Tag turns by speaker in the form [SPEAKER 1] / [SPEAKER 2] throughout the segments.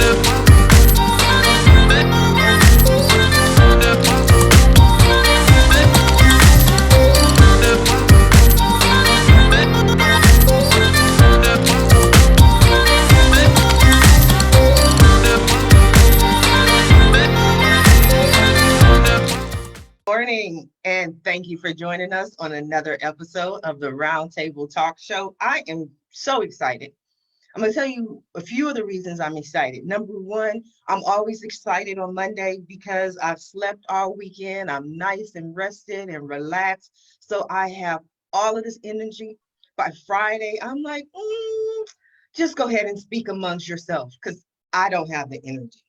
[SPEAKER 1] Morning, and thank you for joining us on another episode of the Roundtable Talk Show. I am so excited. I'm going to tell you a few of the reasons I'm excited. Number one, I'm always excited on Monday because I've slept all weekend. I'm nice and rested and relaxed. So I have all of this energy. By Friday, I'm like, just go ahead and speak amongst yourself because I don't have the energy.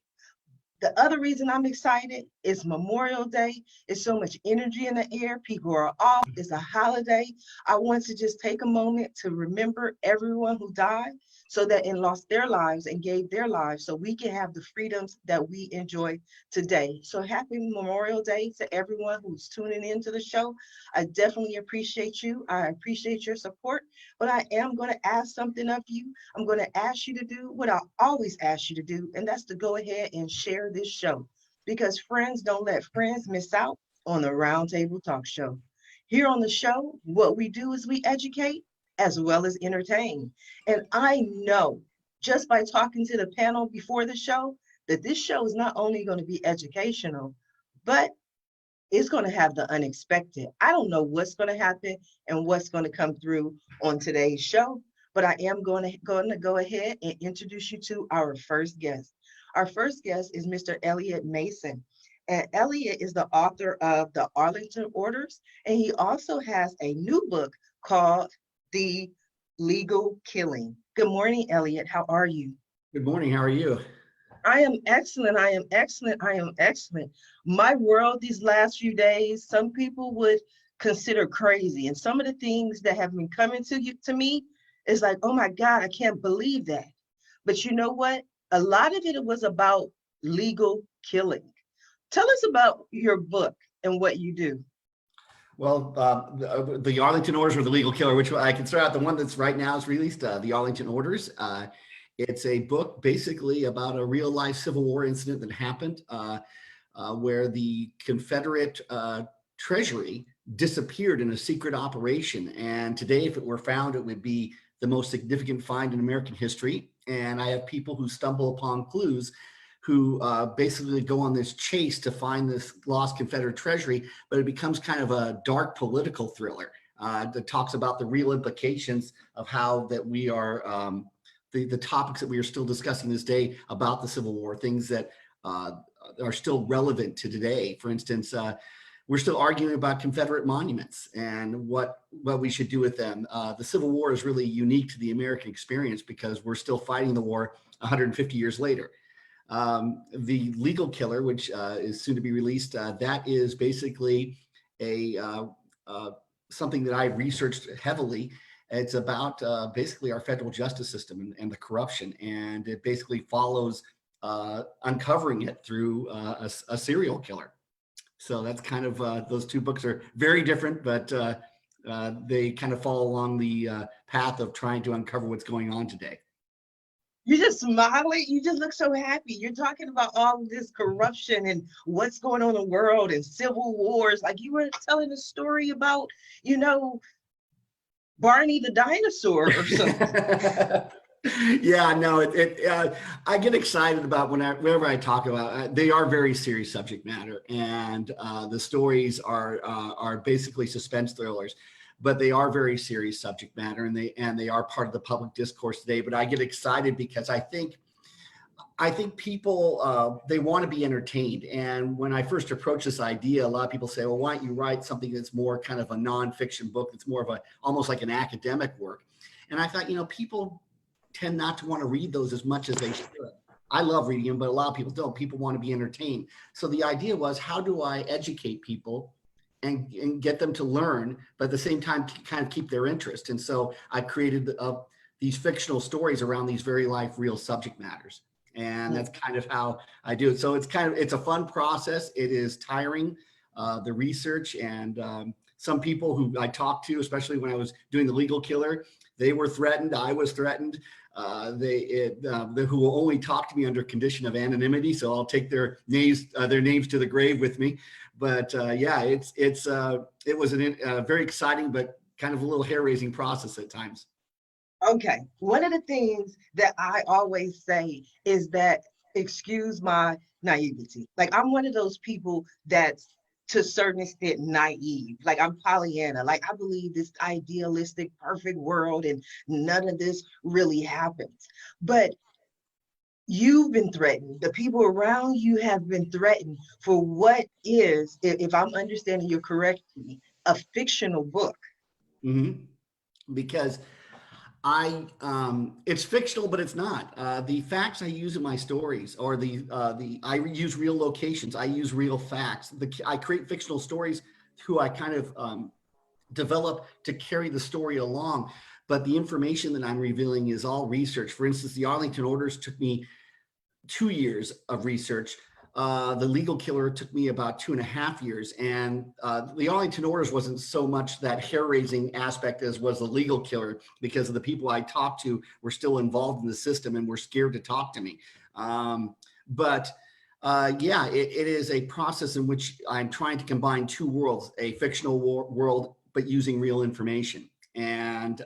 [SPEAKER 1] The other reason I'm excited is Memorial Day. It's so much energy in the air. People are off. It's a holiday. I want to just take a moment to remember everyone who died so that and lost their lives and gave their lives so we can have the freedoms that we enjoy today. So happy Memorial Day to everyone who's tuning into the show. I definitely appreciate you. I appreciate your support, but I am going to ask something of you. I'm going to ask you to do what I always ask you to do, and that's to go ahead and share this show, because friends don't let friends miss out on the Roundtable Talk Show. Here on the show, what we do is we educate as well as entertain. And I know just by talking to the panel before the show that this show is not only going to be educational, but it's going to have the unexpected. I don't know what's going to happen and what's going to come through on today's show, but I am going to go ahead and introduce you to our first guest. Our first guest is Mr. Elliot Mason. And Elliot is the author of the Arlington Orders, and he also has a new book called The Legal Killing. Good morning, Elliot. How are you?
[SPEAKER 2] Good morning. How are you?
[SPEAKER 1] I am excellent. I am excellent. I am excellent. My world these last few days, some people would consider crazy. And some of the things that have been coming to me is like, oh my God, I can't believe that. But you know what? A lot of it was about legal killing. Tell us about your book and what you do.
[SPEAKER 2] Well, the Arlington Orders or the Legal Killer, which I can start out. The one that's right now is released, the Arlington Orders. It's a book basically about a real life Civil War incident that happened where the Confederate Treasury disappeared in a secret operation. And today, if it were found, it would be the most significant find in American history. And I have people who stumble upon clues who basically go on this chase to find this lost Confederate treasury, but it becomes kind of a dark political thriller that talks about the real implications of how that we are, the topics that we are still discussing this day about the Civil War, things that are still relevant to today. For instance, we're still arguing about Confederate monuments and what we should do with them. The Civil War is really unique to the American experience because we're still fighting the war 150 years later. The Legal Killer, which is soon to be released, that is basically something that I researched heavily. It's about basically our federal justice system and the corruption, and it basically follows uncovering it through a serial killer. So that's kind of those two books are very different, but they kind of follow along the path of trying to uncover what's going on today.
[SPEAKER 1] You're just smiling. You just look so happy. You're talking about all of this corruption and what's going on in the world and civil wars. Like you were telling a story about, Barney the dinosaur or something.
[SPEAKER 2] Yeah, no, I get excited about whenever I talk about they are very serious subject matter, and the stories are basically suspense thrillers, but they are very serious subject matter, and they are part of the public discourse today. But I get excited because I think people they want to be entertained. And when I first approached this idea, a lot of people say, well, why don't you write something that's more kind of a nonfiction book, that's more of almost like an academic work? And I thought, people tend not to want to read those as much as they should. I love reading them, but a lot of people don't. People want to be entertained. So the idea was, how do I educate people and get them to learn, but at the same time kind of keep their interest? And so I created these fictional stories around these very life, real subject matters. And that's kind of how I do it. So it's a fun process. It is tiring, the research, and some people who I talked to, especially when I was doing the Legal Killer, They were threatened. I was threatened. Who will only talk to me under condition of anonymity. So I'll take their names to the grave with me. But yeah, it was a very exciting, but kind of a little hair-raising process at times.
[SPEAKER 1] Okay. One of the things that I always say is that, excuse my naivety. Like, I'm one of those people that's to a certain extent naive. Like, I'm Pollyanna. Like, I believe this idealistic, perfect world and none of this really happens. But you've been threatened. The people around you have been threatened for what is, if I'm understanding you correctly, a fictional book.
[SPEAKER 2] Mm-hmm. Because it's fictional, but it's not. The facts I use in my stories, or I use real locations. I use real facts. I create fictional stories who I kind of develop to carry the story along. But the information that I'm revealing is all research. For instance, the Arlington Orders took me 2 years of research. The legal killer took me about 2.5 years. And the Arlington Orders wasn't so much that hair-raising aspect as was the legal killer, because of the people I talked to were still involved in the system and were scared to talk to me. Yeah, it is a process in which I'm trying to combine two worlds, a fictional world, but using real information and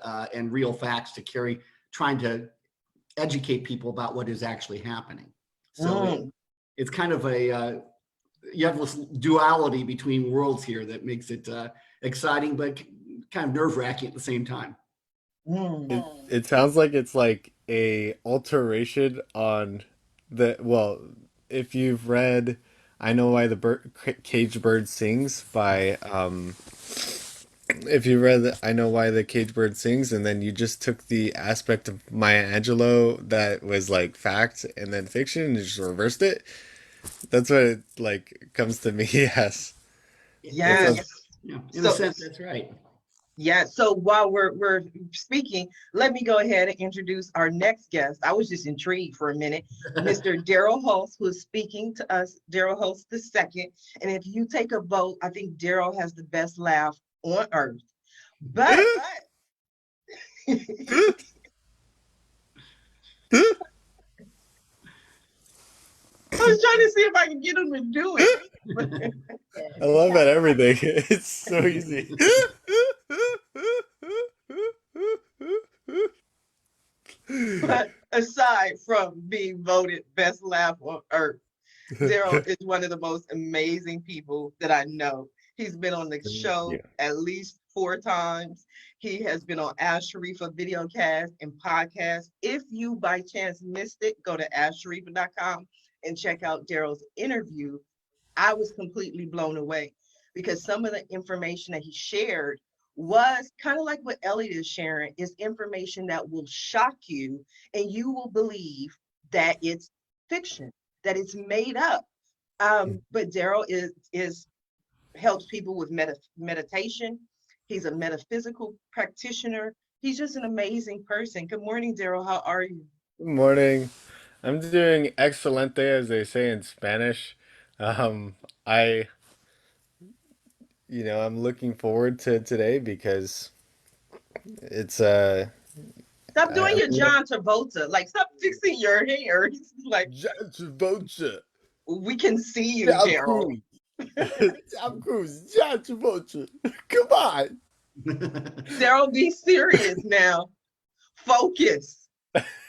[SPEAKER 2] real facts to trying to educate people about what is actually happening. So it's kind of you have this duality between worlds here that makes it exciting, but kind of nerve-wracking at the same time.
[SPEAKER 3] It sounds like it's like a alteration on if you've read I Know Why the Caged Bird Sings by if you read I Know Why the Caged Bird Sings, and then you just took the aspect of Maya Angelou that was like fact and then fiction and just reversed it. That's what it like comes to me as.
[SPEAKER 1] Yes.
[SPEAKER 2] Yeah, in a sense, that's right.
[SPEAKER 1] Yeah. So while we're speaking, let me go ahead and introduce our next guest. I was just intrigued for a minute. Mr. Darrell Hulse, who is speaking to us, Darrell Hulse II. And if you take a vote, I think Darrell has the best laugh on earth. But I was trying to see if I can get him to do it.
[SPEAKER 3] I love that everything. It's so easy.
[SPEAKER 1] But aside from being voted best laugh on earth, Darrell is one of the most amazing people that I know. He's been on the show at least 4 times. He has been on Ash Sharifa videocast and podcast. If you by chance missed it, go to ashsharifa.com and check out Darrell's interview. I was completely blown away because some of the information that he shared was kind of like what Elliot is sharing, is information that will shock you and you will believe that it's fiction, that it's made up. But Darrell is helps people with meditation. He's a metaphysical practitioner. He's just an amazing person. Good morning, Darrell. How are you?
[SPEAKER 3] Good morning. I'm doing excelente, as they say in Spanish. Um, I, I'm looking forward to today because it's
[SPEAKER 1] Stop doing your John Travolta. Like, stop fixing your hair. It's like
[SPEAKER 3] John Travolta.
[SPEAKER 1] We can see you, Darrell.
[SPEAKER 3] Tom Cruise, John Travolta. Come on.
[SPEAKER 1] Darrell, be serious now. Focus.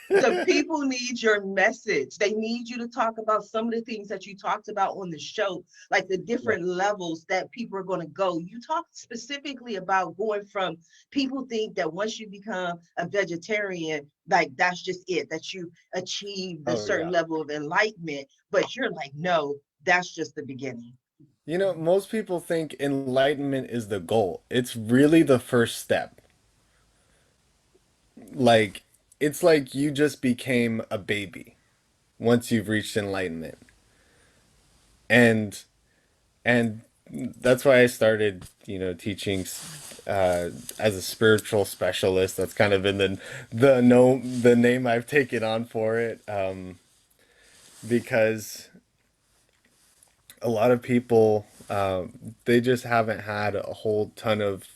[SPEAKER 1] The people need your message. They need you to talk about some of the things that you talked about on the show, like the different levels that people are going to go. You talked specifically about going from, people think that once you become a vegetarian, like that's just it, that you achieve a certain level of enlightenment. But you're like, no, that's just the beginning.
[SPEAKER 3] Most people think enlightenment is the goal. It's really the first step. Like, it's like you just became a baby once you've reached enlightenment. And that's why I started, teaching as a spiritual specialist. That's kind of been the name I've taken on for it, because a lot of people they just haven't had a whole ton of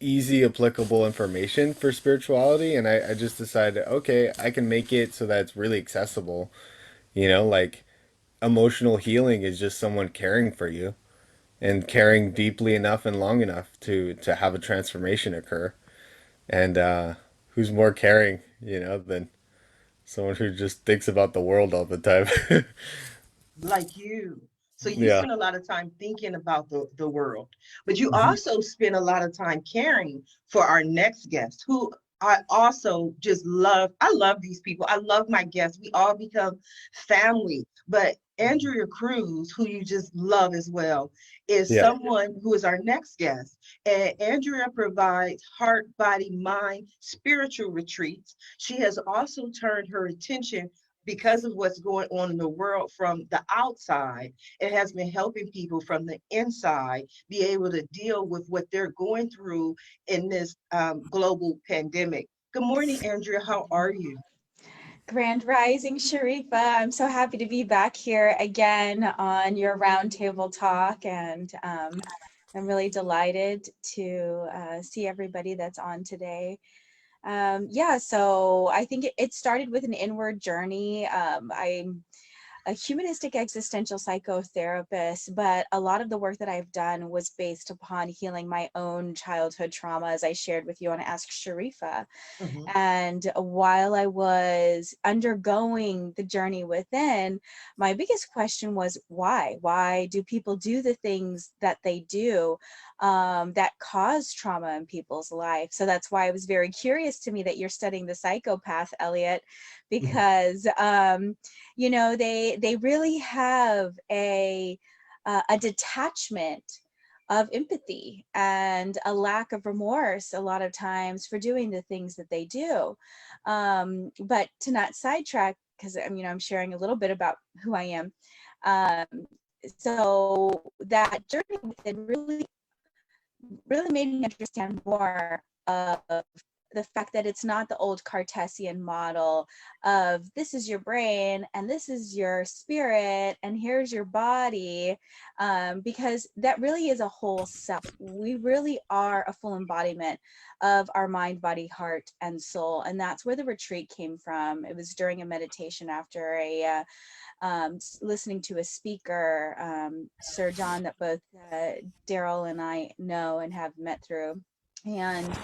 [SPEAKER 3] easy applicable information for spirituality, and I just decided, okay, I can make it so that it's really accessible. Like emotional healing is just someone caring for you and caring deeply enough and long enough to have a transformation occur. And who's more caring, than someone who just thinks about the world all the time.
[SPEAKER 1] Like you. So you
[SPEAKER 3] Yeah.
[SPEAKER 1] spend a lot of time thinking about the world, but you
[SPEAKER 3] Mhm.
[SPEAKER 1] also spend a lot of time caring for our next guest, who I also just love. I love these people. I love my guests. We all become family. But Andrea Cruz, who you just love as well, is
[SPEAKER 3] Yeah.
[SPEAKER 1] someone who is our next guest. And Andrea provides heart, body, mind, spiritual retreats. She has also turned her attention because of what's going on in the world from the outside. It has been helping people from the inside be able to deal with what they're going through in this global pandemic. Good morning, Andrea. How are you?
[SPEAKER 4] Grand Rising, Sharifa. I'm so happy to be back here again on your roundtable talk, and I'm really delighted to see everybody that's on today. Yeah, so I think it started with an inward journey. I'm a humanistic existential psychotherapist, but a lot of the work that I've done was based upon healing my own childhood trauma, as I shared with you on Ask Sharifa.
[SPEAKER 1] Mhm.
[SPEAKER 4] And while I was undergoing the journey within, my biggest question was why? Why do people do the things that they do that cause trauma in people's life? So that's why it was very curious to me that you're studying the psychopath, Elliot,
[SPEAKER 1] Mhm.
[SPEAKER 4] because they really have a detachment of empathy and a lack of remorse a lot of times for doing the things that they do. But to not sidetrack, because I'm sharing a little bit about who I am. So that journey within really made me understand more of the fact that it's not the old Cartesian model of this is your brain and this is your spirit and here's your body, because that really is a whole self. We really are a full embodiment of our mind, body, heart, and soul. And that's where the retreat came from. It was during a meditation after listening to a speaker, Sir John, that both Darrell and I know and have met through. And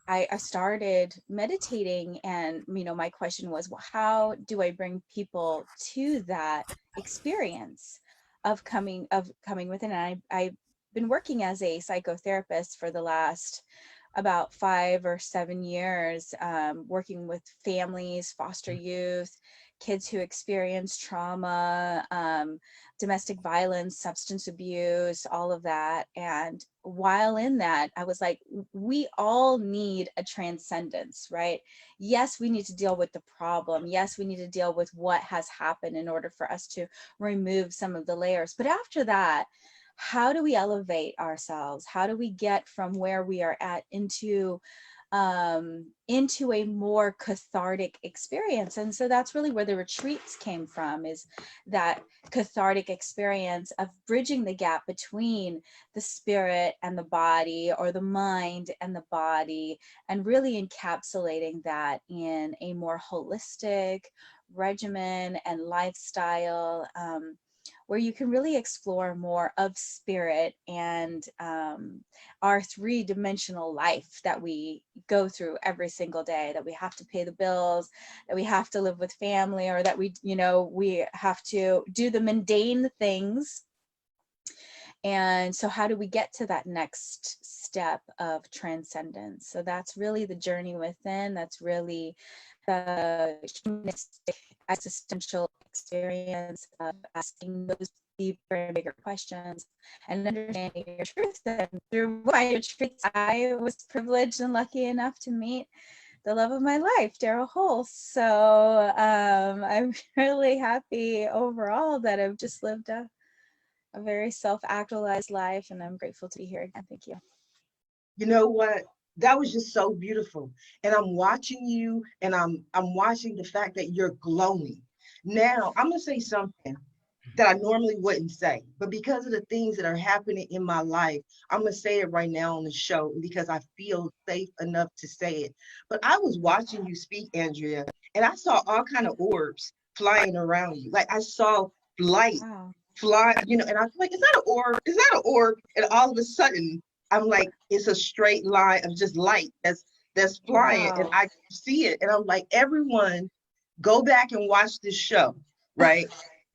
[SPEAKER 4] I started meditating, and my question was, well, how do I bring people to that experience of coming within? And I've been working as a psychotherapist for the last about 5 or 7 years, working with families, foster youth, kids who experience trauma, domestic violence, substance abuse, all of that. And while in that, I was like, we all need a transcendence, right? Yes, we need to deal with the problem. Yes, we need to deal with what has happened in order for us to remove some of the layers. But after that, how do we elevate ourselves? How do we get from where we are at into a more cathartic experience? And so that's really where the retreats came from, is that cathartic experience of bridging the gap between the spirit and the body, or the mind and the body, and really encapsulating that in a more holistic regimen and lifestyle, where you can really explore more of spirit and our three-dimensional life that we go through every single day, that we have to pay the bills, that we have to live with family, or that we have to do the mundane things. And so how do we get to that next step of transcendence? So that's really the journey within. That's really the humanistic existential experience of asking those deeper and bigger questions and understanding your truth. And through my retreats, I was privileged and lucky enough to meet the love of my life, Darrell Hulse. So I'm really happy overall that I've just lived a very self-actualized life, and I'm grateful to be here again. Thank you.
[SPEAKER 1] You know what? That was just so beautiful. And I'm watching you, and I'm watching the fact that you're glowing. Now, I'm gonna say something. that I normally wouldn't say. But because of the things that are happening in my life, I'm going to say it right now on the show because I feel safe enough to say it. But I was watching you speak, Andrea, and I saw all kind of orbs flying around you. Like I saw light
[SPEAKER 4] Wow.
[SPEAKER 1] fly, you know, and I'm like, is that an orb? Is that an orb? And all of a sudden, I'm like, it's a straight line of just light that's flying, and
[SPEAKER 4] Wow.
[SPEAKER 1] I see it, and I'm like, everyone, go back and watch this show, right?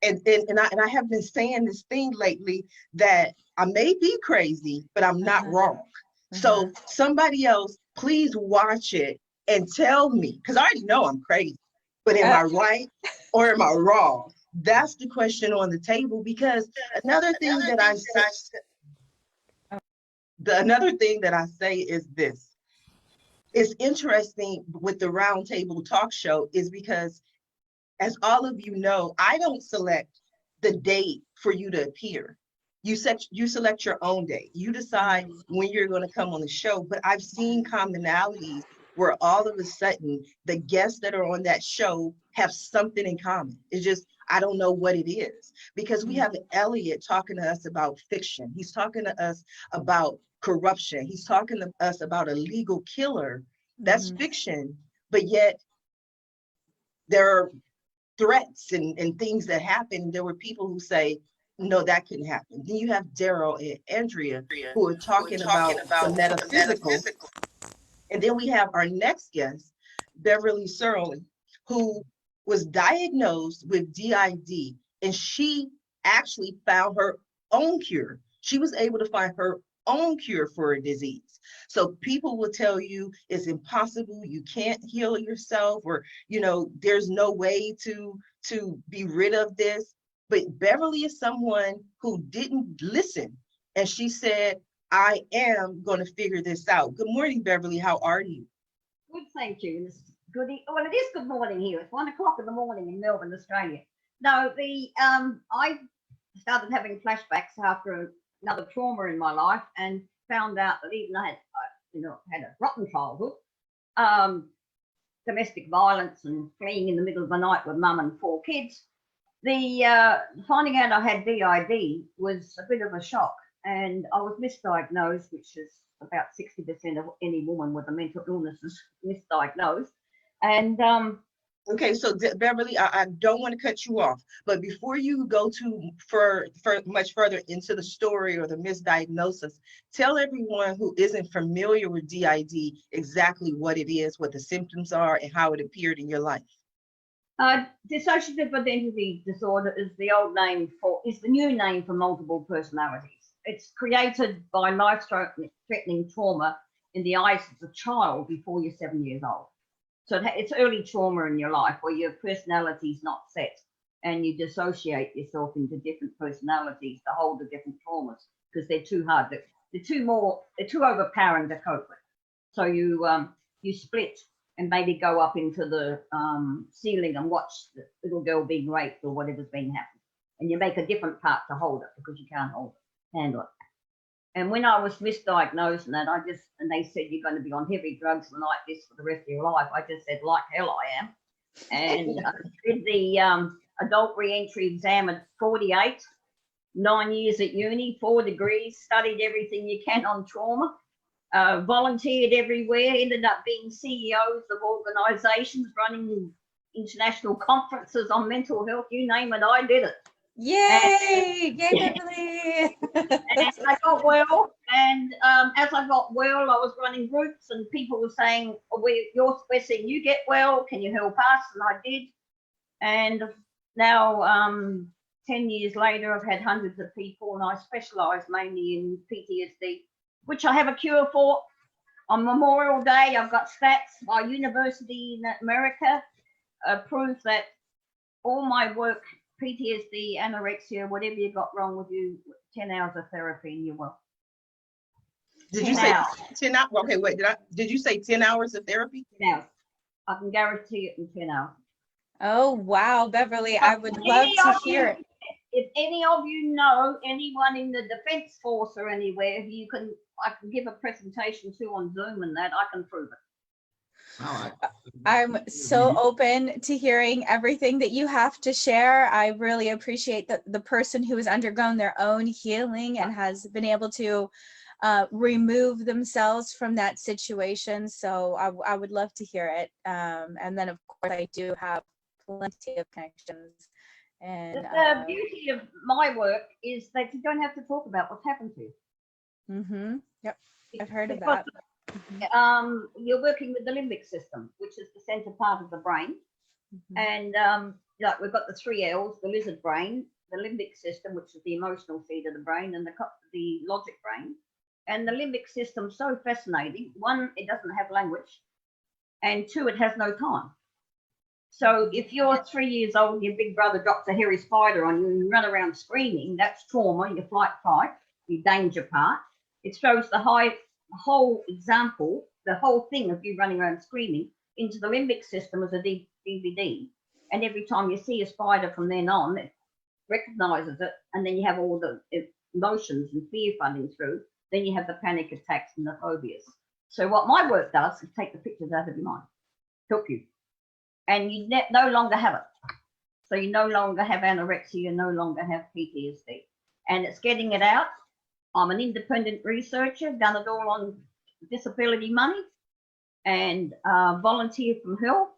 [SPEAKER 1] And I have been saying this thing lately that I may be crazy, but I'm not
[SPEAKER 4] Uh-huh.
[SPEAKER 1] wrong. So somebody else, please watch it and tell me, because I already know I'm crazy, but am I right or am I wrong? That's the question on the table, because another thing that I say, another thing that I say is this. It's interesting with the Roundtable Talk Show is because, as all of you know, I don't select the date for you to appear. You select your own date. You decide when you're going to come on the show. But I've seen commonalities where all of a sudden the guests that are on that show have something in common. It's just, I don't know what it is, because we have Elliot talking to us about fiction. He's talking to us about corruption. He's talking to us about a legal killer. That's fiction, but yet there are threats and things that happen. There were people who say, no, that couldn't happen. Then you have Darrell and Andrea who are talking about the metaphysical. And then we have our next guest, Beverley Searle, who was diagnosed with DID, and she actually found her own cure. She was able to find her own cure for a disease. So people will tell you it's impossible, you can't heal yourself, or there's no way to be rid of this. But Beverley is someone who didn't listen, and she said, I am going to figure this out. Good morning, Beverley. How are you?
[SPEAKER 5] Good, thank you. It's good. Well, it is good morning here. It's 1 o'clock in the morning in Melbourne, Australia. No, I started having flashbacks after another trauma in my life, and found out that even I had a rotten childhood, domestic violence and fleeing in the middle of the night with mum and 4 kids. The finding out I had DID was a bit of a shock, and I was misdiagnosed, which is about 60% of any woman with a mental illness is misdiagnosed. And
[SPEAKER 1] okay, so Beverley, I don't want to cut you off, but before you go for much further into the story or the misdiagnosis, tell everyone who isn't familiar with DID exactly what it is, what the symptoms are, and how it appeared in your life.
[SPEAKER 5] Dissociative Identity Disorder is the new name for multiple personalities. It's created by life-threatening trauma in the eyes of a child before you're 7 years old. So it's early trauma in your life where your personality is not set, and you dissociate yourself into different personalities to hold the different traumas because they're too hard. They're too overpowering to cope with. So you split and maybe go up into the ceiling and watch the little girl being raped or whatever's been happening, and you make a different part to hold it because you can't handle it. And when I was misdiagnosed and they said you're going to be on heavy drugs like this for the rest of your life, I just said, like hell I am. And I did the adult re-entry exam at 48, 9 years at uni, 4 degrees, studied everything you can on trauma, volunteered everywhere, ended up being CEOs of organizations, running international conferences on mental health, you name it, I did it.
[SPEAKER 4] Yay! Yay, Beverley!
[SPEAKER 5] And I got well, and as I got well, I was running groups, and people were saying, we're seeing you get well, can you help us? And I did. And now, 10 years later, I've had hundreds of people, and I specialize mainly in PTSD, which I have a cure for. On Memorial Day, I've got stats by university in America, proof that all my work, PTSD, anorexia, whatever you got wrong with you, 10 hours of therapy and you're well.
[SPEAKER 1] Did you say 10 hours? Okay, wait, did you say 10 hours of therapy?
[SPEAKER 5] 10 hours. I can guarantee it in 10 hours.
[SPEAKER 4] Oh, wow, Beverley, I would love to hear it.
[SPEAKER 5] If any of you know anyone in the Defense Force or anywhere, I can give a presentation to on Zoom and that, I can prove it.
[SPEAKER 2] Wow,
[SPEAKER 4] I'm so open to hearing everything that you have to share. I really appreciate that the person who has undergone their own healing and has been able to remove themselves from that situation. So I would love to hear it. And then, of course, I do have plenty of connections. And
[SPEAKER 5] The beauty of my work is that you don't have to talk about what's happened to you.
[SPEAKER 4] Yep, I've heard of
[SPEAKER 5] Because,
[SPEAKER 4] that.
[SPEAKER 5] you're working with the limbic system, which is the center part of the brain. And like we've got the 3 L's, the lizard brain, the limbic system, which is the emotional seat of the brain, and the logic brain. And the limbic system's so fascinating. 1, it doesn't have language, and 2, it has no time. So if you're 3 years old and your big brother drops a hairy spider on you and you run around screaming, that's trauma, your flight fight, your danger part. It shows the whole example, the whole thing of you running around screaming into the limbic system as a DVD. And every time you see a spider from then on, it recognizes it, and then you have all the emotions and fear flooding through. Then you have the panic attacks and the phobias. So what my work does is take the pictures out of your mind, help you. And you no longer have it. So you no longer have anorexia, you no longer have PTSD. And it's getting it out. I'm an independent researcher, done it all on disability money, and volunteer from hell,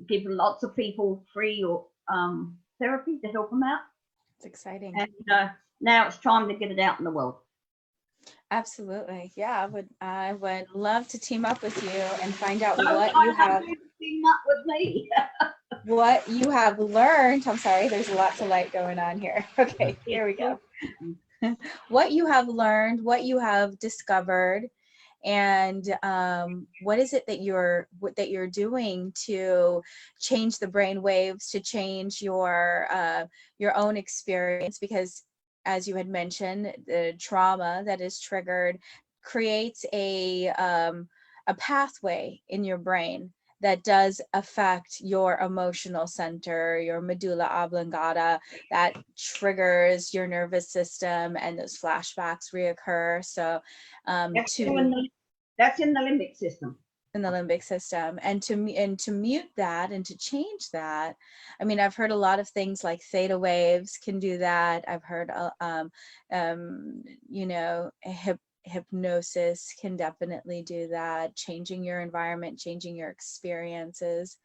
[SPEAKER 5] give lots of people free or therapy to help them out.
[SPEAKER 4] It's exciting.
[SPEAKER 5] And now it's time to get it out in the world.
[SPEAKER 4] Absolutely. Yeah, I would love to team up with you and find out
[SPEAKER 5] So
[SPEAKER 4] what
[SPEAKER 5] I
[SPEAKER 4] you have
[SPEAKER 5] team up with me.
[SPEAKER 4] what you have learned. I'm sorry, there's lots of light going on here. Okay, here we go. What you have learned, what you have discovered, and what is it that you're doing to change the brain waves, to change your own experience? Because as you had mentioned, the trauma that is triggered creates a pathway in your brain that does affect your emotional center, your medulla oblongata, that triggers your nervous system, and those flashbacks reoccur. So
[SPEAKER 5] that's in the limbic system.
[SPEAKER 4] In the limbic system, and to mute that and to change that. I mean, I've heard a lot of things like theta waves can do that. I've heard you know, hypnosis can definitely do that, changing your environment, changing your experiences.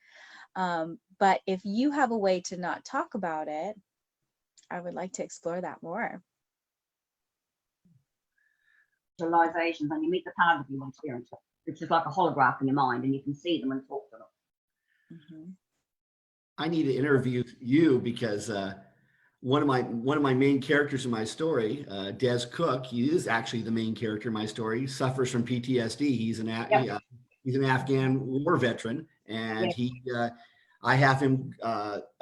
[SPEAKER 4] But if you have a way to not talk about it, I would like to explore that more.
[SPEAKER 5] Visualizations, and you meet the part of you experience it. It's just like a holograph in your mind, and you can see them and talk to them.
[SPEAKER 2] I need to interview you because one of my main characters in my story, Des Cook, he is actually the main character in my story. He suffers from PTSD. He's an Afghan war veteran, and I have him.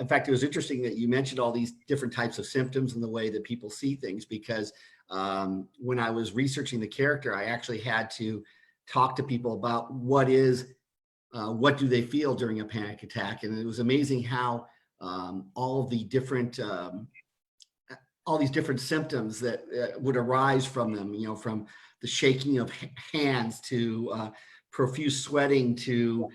[SPEAKER 2] In fact, it was interesting that you mentioned all these different types of symptoms and the way that people see things, because when I was researching the character, I actually had to talk to people about what do they feel during a panic attack. And it was amazing how all these different symptoms that would arise from them, you know, from the shaking of hands to profuse sweating to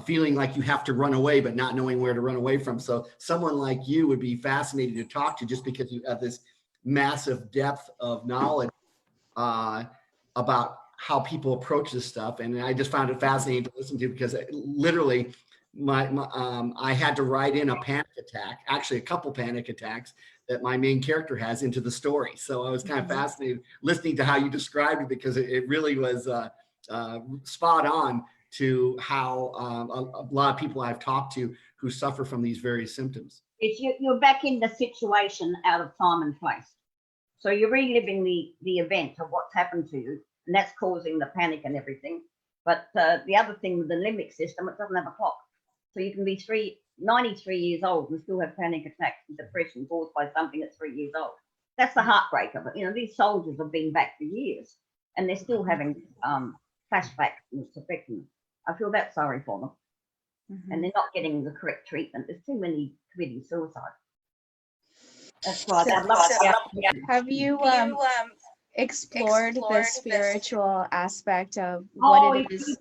[SPEAKER 2] feeling like you have to run away, but not knowing where to run away from. So someone like you would be fascinating to talk to, just because you have this massive depth of knowledge about how people approach this stuff. And I just found it fascinating to listen to, because literally I had to write in a panic attack, actually a couple panic attacks that my main character has, into the story. So I was kind of fascinated listening to how you described it, because it really was spot on to how a lot of people I've talked to who suffer from these various symptoms.
[SPEAKER 5] It's you're back in the situation out of time and place. So you're reliving the event of what's happened to you, and that's causing the panic and everything. But the other thing with the limbic system, it doesn't have a clock. So you can be 93 years old and still have panic attacks and depression caused by something at 3 years old. That's the heartbreak of it. You know, these soldiers have been back for years and they're still having flashbacks, and it's affecting them. I feel that sorry for them. And they're not getting the correct treatment. There's too many committing suicide. That's why I'd love to.
[SPEAKER 4] Have you explored the spiritual aspect of what it is?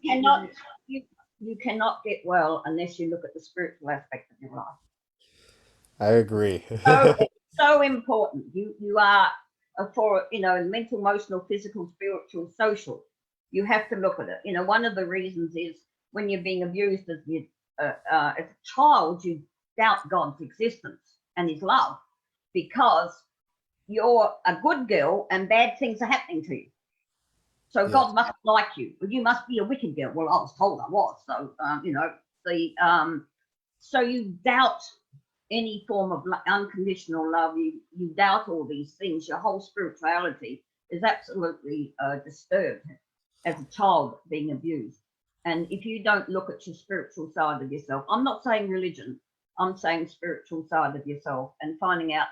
[SPEAKER 5] you cannot get well unless you look at the spiritual aspect of your life.
[SPEAKER 3] I agree.
[SPEAKER 5] So it's so important. You are for mental, emotional, physical, spiritual, social. You have to look at it. One of the reasons is when you're being abused as a child, you doubt God's existence and His love because you're a good girl and bad things are happening to you. So
[SPEAKER 3] Yeah.
[SPEAKER 5] God must like you. Well, you must be a wicked girl. Well, I was told I was. So so you doubt any form of unconditional love. You doubt all these things. Your whole spirituality is absolutely disturbed as a child being abused. And if you don't look at your spiritual side of yourself, I'm not saying religion, I'm saying spiritual side of yourself, and finding out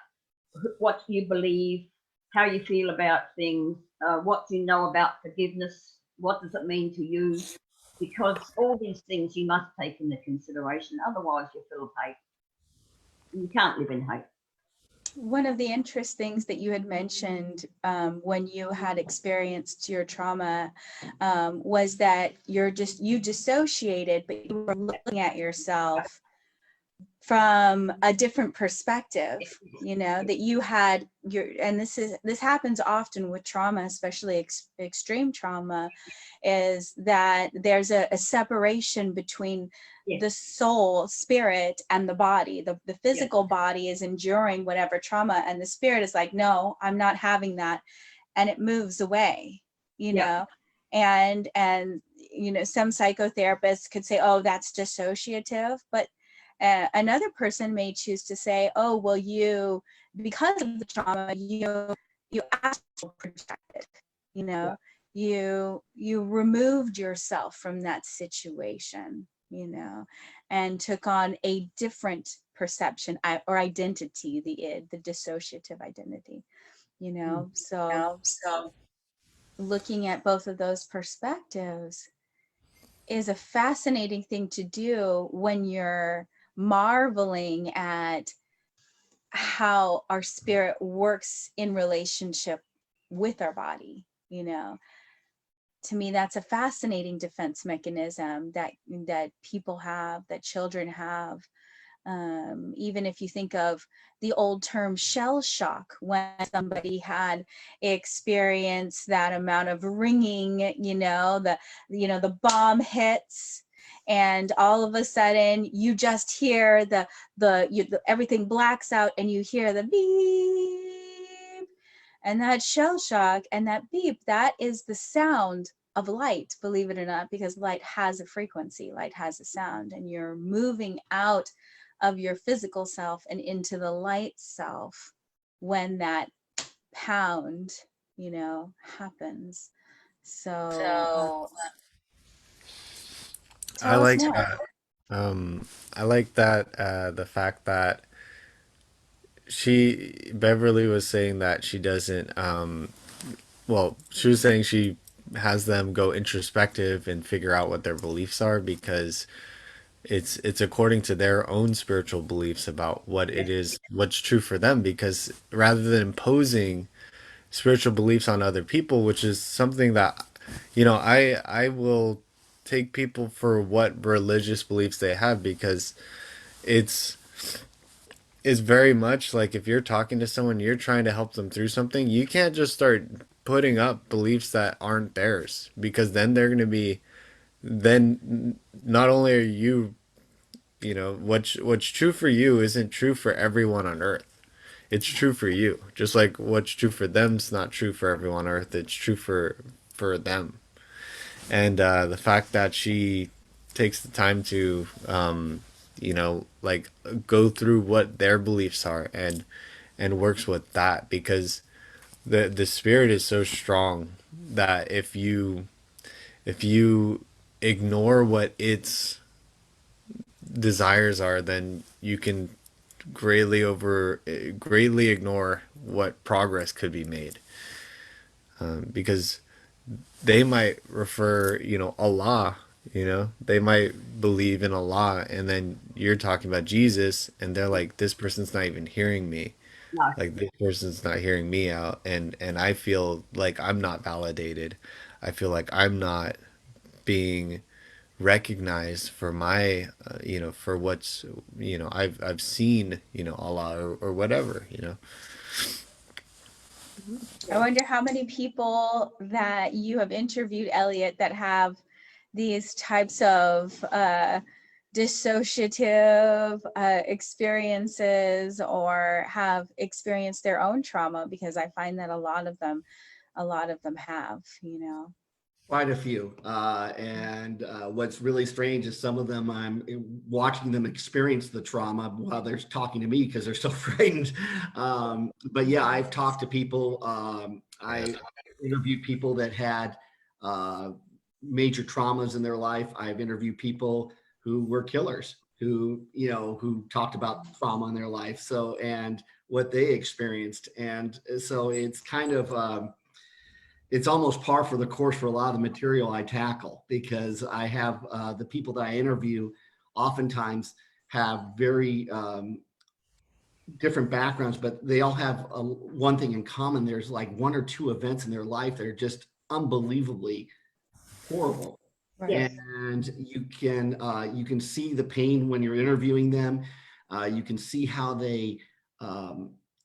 [SPEAKER 5] what you believe, how you feel about things, what you know about forgiveness, what does it mean to you? Because all these things you must take into consideration. Otherwise, you're full of hate. You can't live in hate.
[SPEAKER 4] One of the interesting things that you had mentioned when you had experienced your trauma was that you dissociated, but you were looking at yourself from a different perspective, that you had and this happens often with trauma, especially extreme trauma, is that there's a separation between the soul, spirit, and the body. The physical body is enduring whatever trauma, and the spirit is like, no, I'm not having that, and it moves away, and some psychotherapists could say, oh, that's dissociative, but another person may choose to say, oh, well, because of the trauma, you astral projected, you removed yourself from that situation, and took on a different perception or identity, the dissociative identity, so looking at both of those perspectives is a fascinating thing to do when you're marveling at how our spirit works in relationship with our body. To me, that's a fascinating defense mechanism that people have, that children have. Even if you think of the old term shell shock, when somebody had experienced that amount of ringing, the bomb hits, and all of a sudden you just hear everything blacks out, and you hear the beep, and that shell shock and that beep, that is the sound of light, believe it or not, because light has a frequency, light has a sound, and you're moving out of your physical self and into the light self when that pound, happens. So
[SPEAKER 3] I
[SPEAKER 4] tell us
[SPEAKER 3] like
[SPEAKER 4] more.
[SPEAKER 3] that. I like that the fact that Beverly was saying that she doesn't she was saying she has them go introspective and figure out what their beliefs are, because it's according to their own spiritual beliefs about what it is, what's true for them, because rather than imposing spiritual beliefs on other people, which is something that I will take people for what religious beliefs they have, because it's very much like, if you're talking to someone, you're trying to help them through something, you can't just start putting up beliefs that aren't theirs, because then they're going to be, then not only are you, what's true for you isn't true for everyone on earth. It's true for you, just like what's true for them's not true for everyone on earth. It's true for them. And the fact that she takes the time to like go through what their beliefs are, and works with that, because the spirit is so strong that if you ignore what its desires are, then you can greatly ignore what progress could be made, because they might refer, Allah, they might believe in Allah, and then you're talking about Jesus, and they're like, this person's not even hearing me.
[SPEAKER 5] No.
[SPEAKER 3] Like, this person's not hearing me out, and I feel like I'm not validated. I feel like I'm not being recognized for my, for what's, I've seen, a lot or whatever,
[SPEAKER 4] I wonder how many people that you have interviewed, Elliot, that have these types of dissociative experiences or have experienced their own trauma, because I find that a lot of them have,
[SPEAKER 2] Quite a few. And what's really strange is some of them, I'm watching them experience the trauma while they're talking to me because they're so frightened. But yeah, I've talked to people. I interviewed people that had major traumas in their life. I've interviewed people who were killers, who talked about trauma in their life. So, and what they experienced. And so it's kind of, it's almost par for the course for a lot of the material I tackle, because I have the people that I interview oftentimes have very different backgrounds, but they all have one thing in common. There's like one or two events in their life that are just unbelievably horrible.
[SPEAKER 4] Right.
[SPEAKER 2] And you can see the pain when you're interviewing them. You can see how they,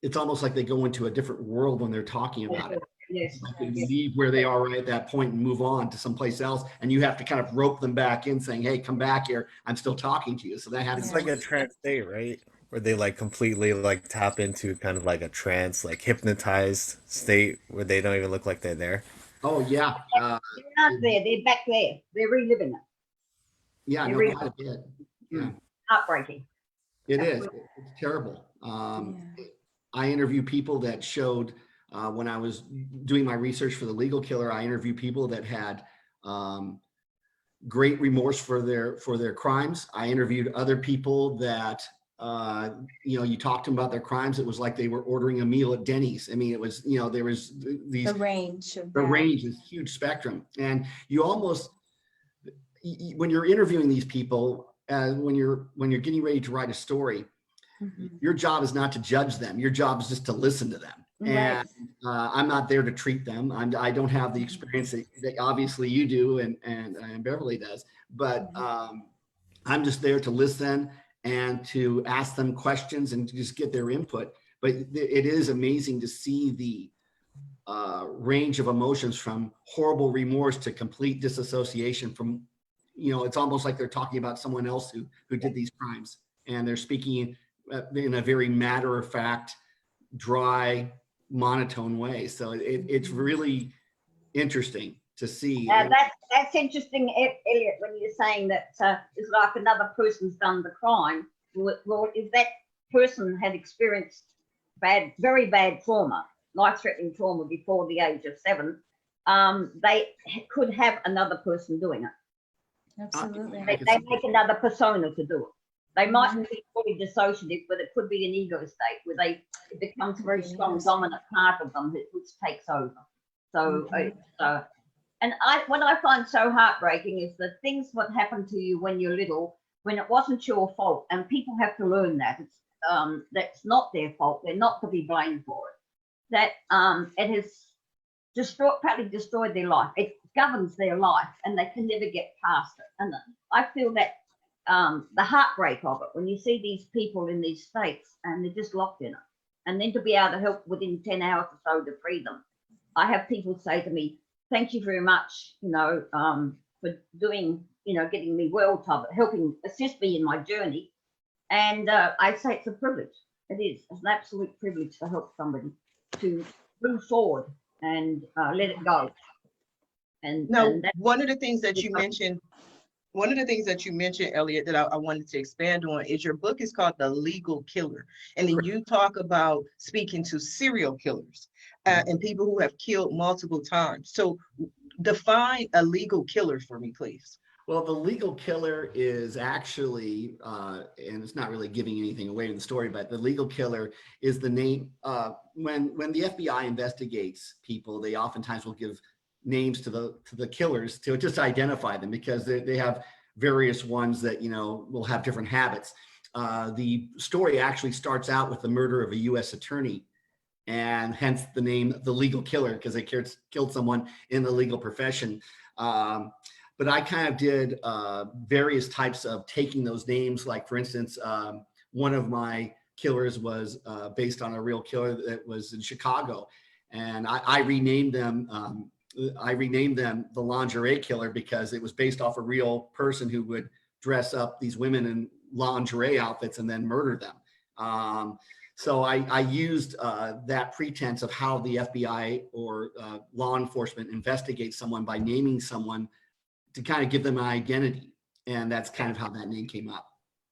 [SPEAKER 2] it's almost like they go into a different world when they're talking about it.
[SPEAKER 5] Yes.
[SPEAKER 2] They leave where they are right at that point and move on to someplace else, and you have to kind of rope them back in, saying, "Hey, come back here. I'm still talking to you." So that happens.
[SPEAKER 3] It's like a trance state, right? Where they like completely like tap into kind of like a trance, like hypnotized state where they don't even look like they're there.
[SPEAKER 2] Oh yeah,
[SPEAKER 5] They're not there. They're back there. They're reliving it.
[SPEAKER 2] yeah, no, quite a bit. Yeah,
[SPEAKER 5] Heartbreaking.
[SPEAKER 2] it is. It's terrible. I interview people that showed. When I was doing my research for the legal killer, I interviewed people that had great remorse for their crimes. I interviewed other people that, you talked to them about their crimes. It was like they were ordering a meal at Denny's. I mean, it was, there was these,
[SPEAKER 4] The range of
[SPEAKER 2] the
[SPEAKER 4] that.
[SPEAKER 2] range is huge spectrum. And you almost, when you're interviewing these people, when you're getting ready to write a story, your job is not to judge them. Your job is just to listen to them. And I'm not there to treat them. I don't have the experience that obviously you do and Beverly does, but I'm just there to listen and to ask them questions and to just get their input. But it is amazing to see the range of emotions, from horrible remorse to complete disassociation from, it's almost like they're talking about someone else who did these crimes, and they're speaking in a very matter-of-fact, dry, monotone way. So it's really interesting to see.
[SPEAKER 5] That's interesting, Elliot, when you're saying that it's like another person's done the crime. Well, if that person had experienced very bad trauma, life-threatening trauma before the age of 7, they could have another person doing it.
[SPEAKER 4] Absolutely.
[SPEAKER 5] They make another persona to do it. They mightn't be fully dissociative, but it could be an ego state where it becomes a very strong dominant part of them which takes over. So, and what I find so heartbreaking is the things what happened to you when you're little, when it wasn't your fault, and people have to learn that that's not their fault. They're not to be blamed for it. That it has partly destroyed their life. It governs their life, and they can never get past it. And I feel that. The heartbreak of it when you see these people in these states and they're just locked in it, and then to be able to help within 10 hours or so to free them. I have people say to me, "Thank you very much, for doing, getting me well, helping assist me in my journey." And I say it's a privilege. It is. It's an absolute privilege to help somebody to move forward and let it go. And
[SPEAKER 1] one of the things that you mentioned. One of the things that you mentioned, Elliot, that I wanted to expand on is your book is called The Legal Killer. And then you talk about speaking to serial killers and people who have killed multiple times. So define a legal killer for me, please.
[SPEAKER 2] Well, the legal killer is actually, and it's not really giving anything away in the story, but the legal killer is the name. When the FBI investigates people, they oftentimes will give names to the killers to just identify them, because they have various ones that will have different habits. The story actually starts out with the murder of a U.S. attorney, and hence the name The Legal Killer, because they killed someone in the legal profession. but I kind of did various types of taking those names. Like, for instance, one of my killers was based on a real killer that was in Chicago. And I renamed them. I renamed them the Lingerie Killer because it was based off a real person who would dress up these women in lingerie outfits and then murder them. So I used that pretense of how the FBI or law enforcement investigates someone by naming someone to kind of give them an identity. And that's kind of how that name came up.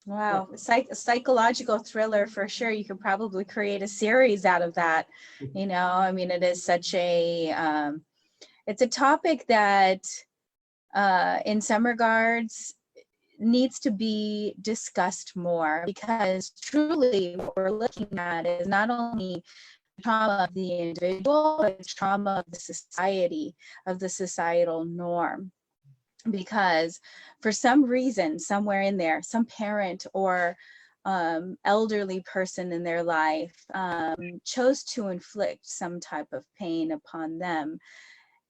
[SPEAKER 4] Wow, psychological thriller for sure. You could probably create a series out of that. You know, I mean, it is such a, it's a topic that in some regards needs to be discussed more, because truly what we're looking at is not only trauma of the individual, but it's trauma of the society, of the societal norm. Because for some reason, somewhere in there, some parent or elderly person in their life chose to inflict some type of pain upon them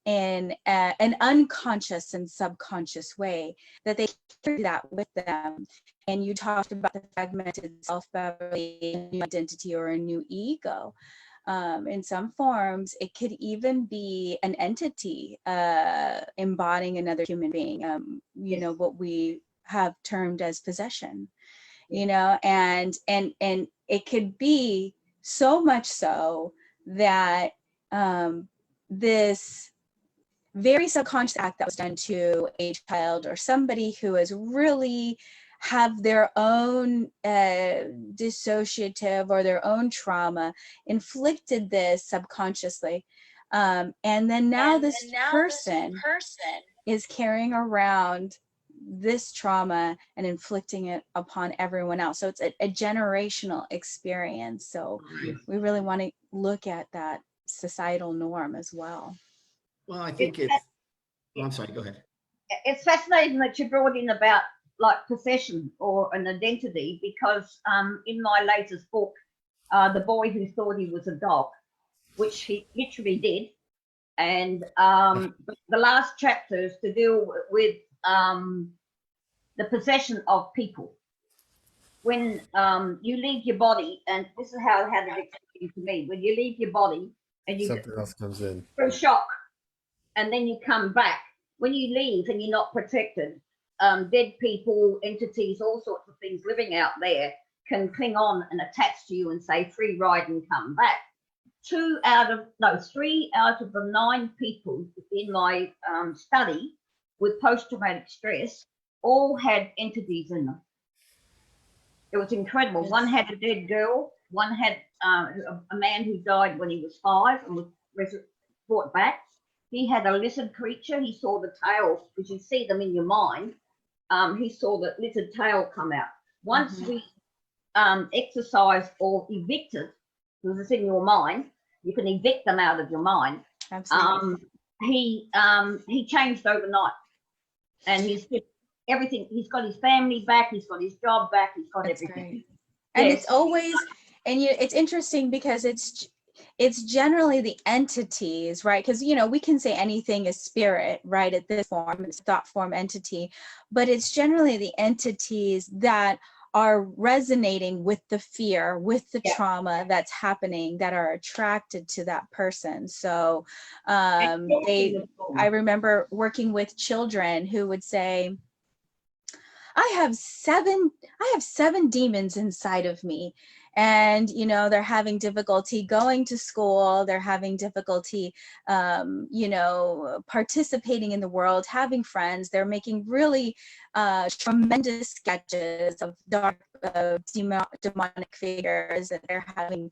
[SPEAKER 4] in an unconscious and subconscious way, that they carry that with them. And you talked about the fragmented self, Beverly, a new identity or a new ego. In some forms, it could even be an entity embodying another human being, you know, what we have termed as possession, you know, and it could be so much so that this very subconscious act that was done to a child or somebody who has really have their own dissociative or their own trauma, inflicted this subconsciously. And then now this person is carrying around this trauma and inflicting it upon everyone else. So it's a generational experience. So we really want to look at that societal norm as well.
[SPEAKER 2] Well, I think I'm sorry, go ahead.
[SPEAKER 5] It's fascinating that you brought in about like possession or an identity, because in my latest book, The Boy Who Thought He Was a Dog, which he literally did, and the last chapter is to deal with the possession of people. When you leave your body, and this is how it had it explained to me, when you leave your body and you
[SPEAKER 3] Something else comes in.
[SPEAKER 5] for shock, and then you come back, when you leave and you're not protected, dead people, entities, all sorts of things living out there can cling on and attach to you and say free ride and come back. 3 out of the 9 people in my study with post-traumatic stress all had entities in them. It was incredible. One had a dead girl, one had a man who died when he was 5 and was brought back. He had a lizard creature. He saw the tail, because you see them in your mind. He saw the lizard tail come out. Once we exercised or evicted, because it's in your mind, you can evict them out of your mind.
[SPEAKER 4] Absolutely.
[SPEAKER 5] He changed overnight, and he's just everything. He's got his family back. He's got his job back. He's got
[SPEAKER 4] That's
[SPEAKER 5] everything.
[SPEAKER 4] great. And
[SPEAKER 5] Yes.
[SPEAKER 4] it's always, and it's interesting because it's generally the entities, right? Because, you know, we can say anything is spirit, right? At this form, it's thought form entity, but it's generally the entities that are resonating with the fear, with the trauma that's happening, that are attracted to that person. So I remember working with children who would say, I have seven demons inside of me. And, you know, they're having difficulty going to school. They're having difficulty, you know, participating in the world, having friends. They're making really tremendous sketches of dark, demonic figures that they're having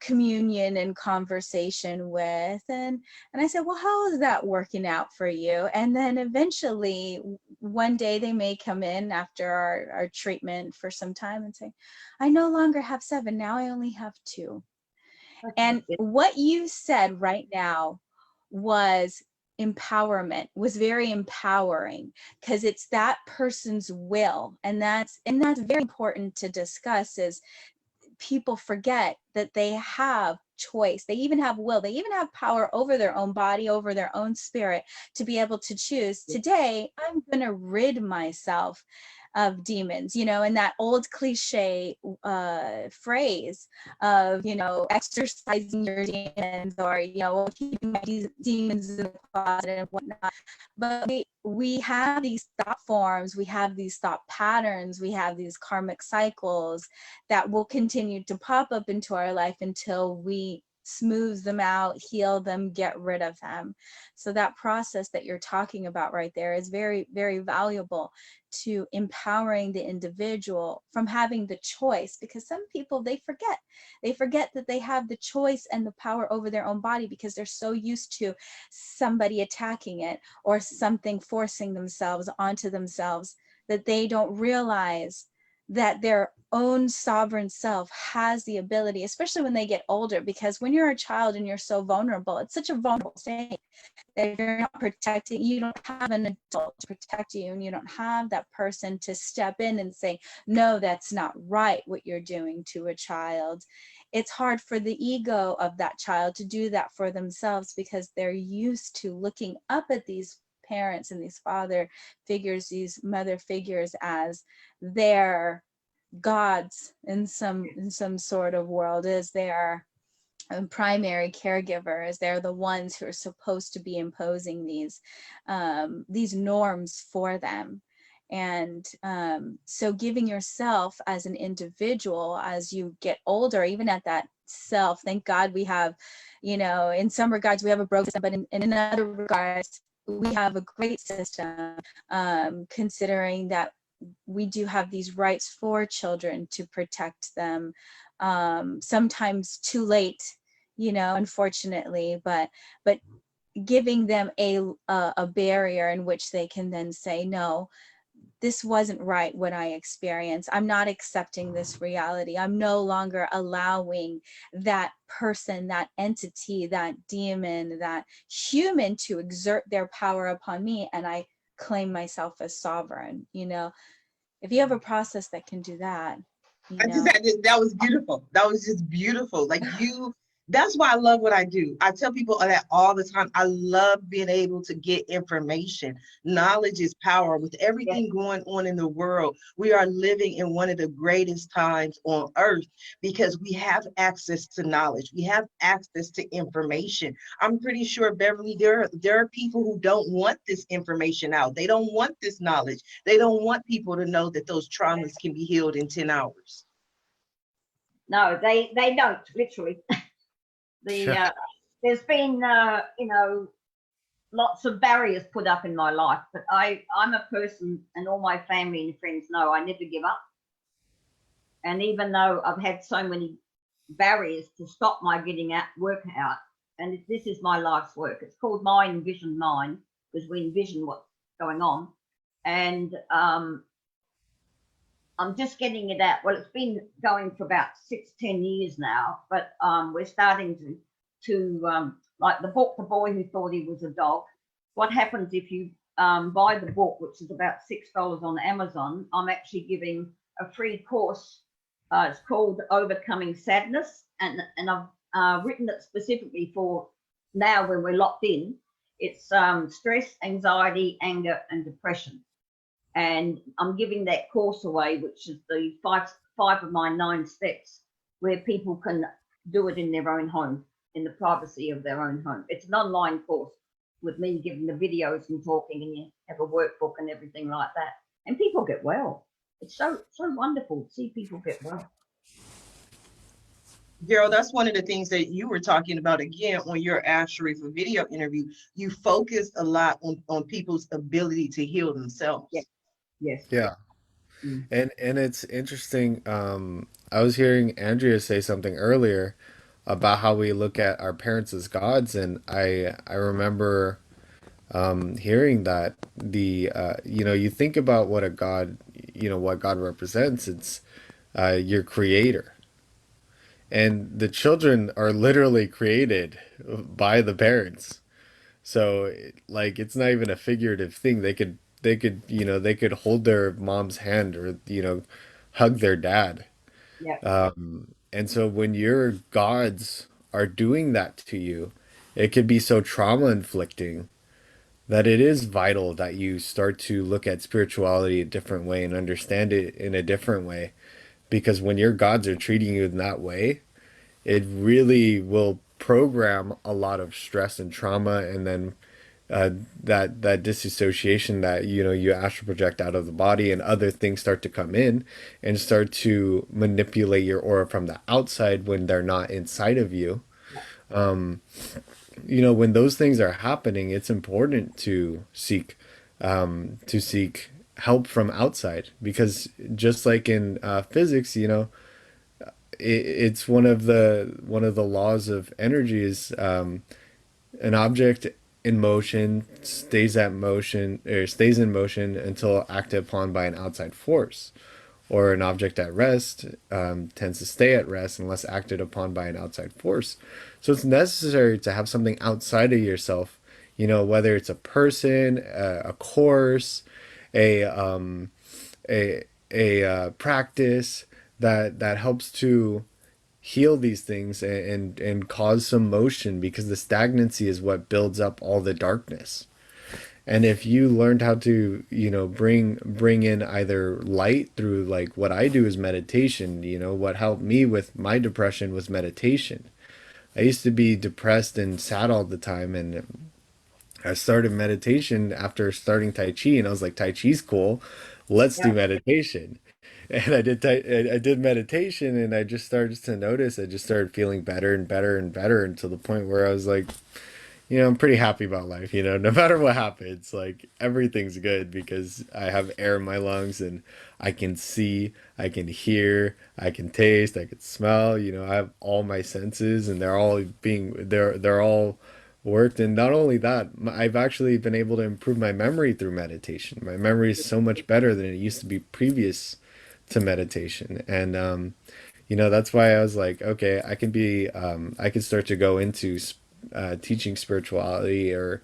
[SPEAKER 4] communion and conversation with. And I said, well, how is that working out for you? And then eventually one day they may come in after our treatment for some time and say, I no longer have 7, now I only have 2. And what you said right now was empowerment, was very empowering, because it's that person's will. And that's very important to discuss, is people forget that they have choice. They even have will. They even have power over their own body, over their own spirit, to be able to choose, today, I'm going to rid myself of demons, and that old cliche phrase of, exercising your demons, or, keeping my demons in the closet and whatnot. But we have these thought forms, we have these thought patterns, we have these karmic cycles that will continue to pop up into our life until we smooth them out, heal them, get rid of them. So that process that you're talking about right there is very, very valuable to empowering the individual from having the choice, because some people, they forget that they have the choice and the power over their own body, because they're so used to somebody attacking it or something forcing themselves onto themselves, that they don't realize that their own sovereign self has the ability, especially when they get older, because when you're a child and you're so vulnerable, it's such a vulnerable state that you're not protecting, you don't have an adult to protect you, and you don't have that person to step in and say, no, that's not right what you're doing to a child. It's hard for the ego of that child to do that for themselves, because they're used to looking up at these parents and these father figures, these mother figures, as their gods in some sort of world, as their primary caregivers. They're the ones who are supposed to be imposing these norms for them. And so giving yourself as an individual, as you get older, even at that self, thank God we have, in some regards we have a broken system, but in other regards we have a great system, considering that we do have these rights for children to protect them, sometimes too late, unfortunately, but giving them a barrier in which they can then say, no, this wasn't right what I experienced. I'm not accepting this reality. I'm no longer allowing that person, that entity, that demon, that human to exert their power upon me, and I claim myself as sovereign. If you have a process that can do that,
[SPEAKER 1] that was beautiful. That was just beautiful. That's why I love what I do. I tell people that all the time. I love being able to get information. Knowledge is power. With everything going on in the world, we are living in one of the greatest times on earth, because we have access to knowledge. We have access to information. I'm pretty sure, Beverly, there are people who don't want this information out. They don't want this knowledge. They don't want people to know that those traumas can be healed in 10 hours.
[SPEAKER 5] No, they don't, literally. There's been lots of barriers put up in my life, but I'm a person, and all my family and friends know, I never give up. And even though I've had so many barriers to stop my getting out, work out, and this is my life's work. It's called My Envisioned Mind, because we envision what's going on. And I'm just getting it out. Well, it's been going for about 6-10 years now, but we're starting to like the book, The Boy Who Thought He Was a Dog. What happens if you buy the book, which is about $6 on Amazon? I'm actually giving a free course. It's called Overcoming Sadness, and I've written it specifically for now when we're locked in. It's stress, anxiety, anger, and depression. And I'm giving that course away, which is the five of my 9 steps, where people can do it in their own home, in the privacy of their own home. It's an online course with me giving the videos and talking, and you have a workbook and everything like that. And people get well. It's so wonderful to see people get well.
[SPEAKER 1] Darrell, that's one of the things that you were talking about again on your Ask Sharif video interview. You focus a lot on people's ability to heal themselves.
[SPEAKER 5] Yes.
[SPEAKER 3] Yeah.
[SPEAKER 5] Mm.
[SPEAKER 3] And it's interesting. I was hearing Andrea say something earlier about how we look at our parents as gods, and I remember hearing that you think about what a god, what God represents. It's your creator, and the children are literally created by the parents. So it's not even a figurative thing. They could hold their mom's hand, or hug their dad.
[SPEAKER 5] Yeah.
[SPEAKER 3] And so when you're gods are doing that to you, it could be so trauma inflicting that it is vital that you start to look at spirituality a different way and understand it in a different way. Because when your gods are treating you in that way, it really will program a lot of stress and trauma, and then uh, that disassociation that you astral project out of the body, and other things start to come in and start to manipulate your aura from the outside when they're not inside of you. When those things are happening, it's important to seek help from outside, because just like in physics, it's one of the laws of energy is, an object in motion stays in motion until acted upon by an outside force, or an object at rest tends to stay at rest unless acted upon by an outside force. So it's necessary to have something outside of yourself, whether it's a person, a course, a practice that helps to heal these things and cause some motion, because the stagnancy is what builds up all the darkness. And if you learned how to, bring in either light through, like what I do is meditation. What helped me with my depression was meditation. I used to be depressed and sad all the time, and I started meditation after starting Tai Chi, and I was like, Tai Chi's cool. Let's do meditation. And I did meditation, and I just started to notice, I just started feeling better and better and better, until the point where I was like, I'm pretty happy about life, no matter what happens, like everything's good, because I have air in my lungs, and I can see, I can hear, I can taste, I can smell, I have all my senses, and they're all worked. And not only that, I've actually been able to improve my memory through meditation. My memory is so much better than it used to be previous to meditation. And that's why I was like, okay, I can start to go into teaching spirituality, or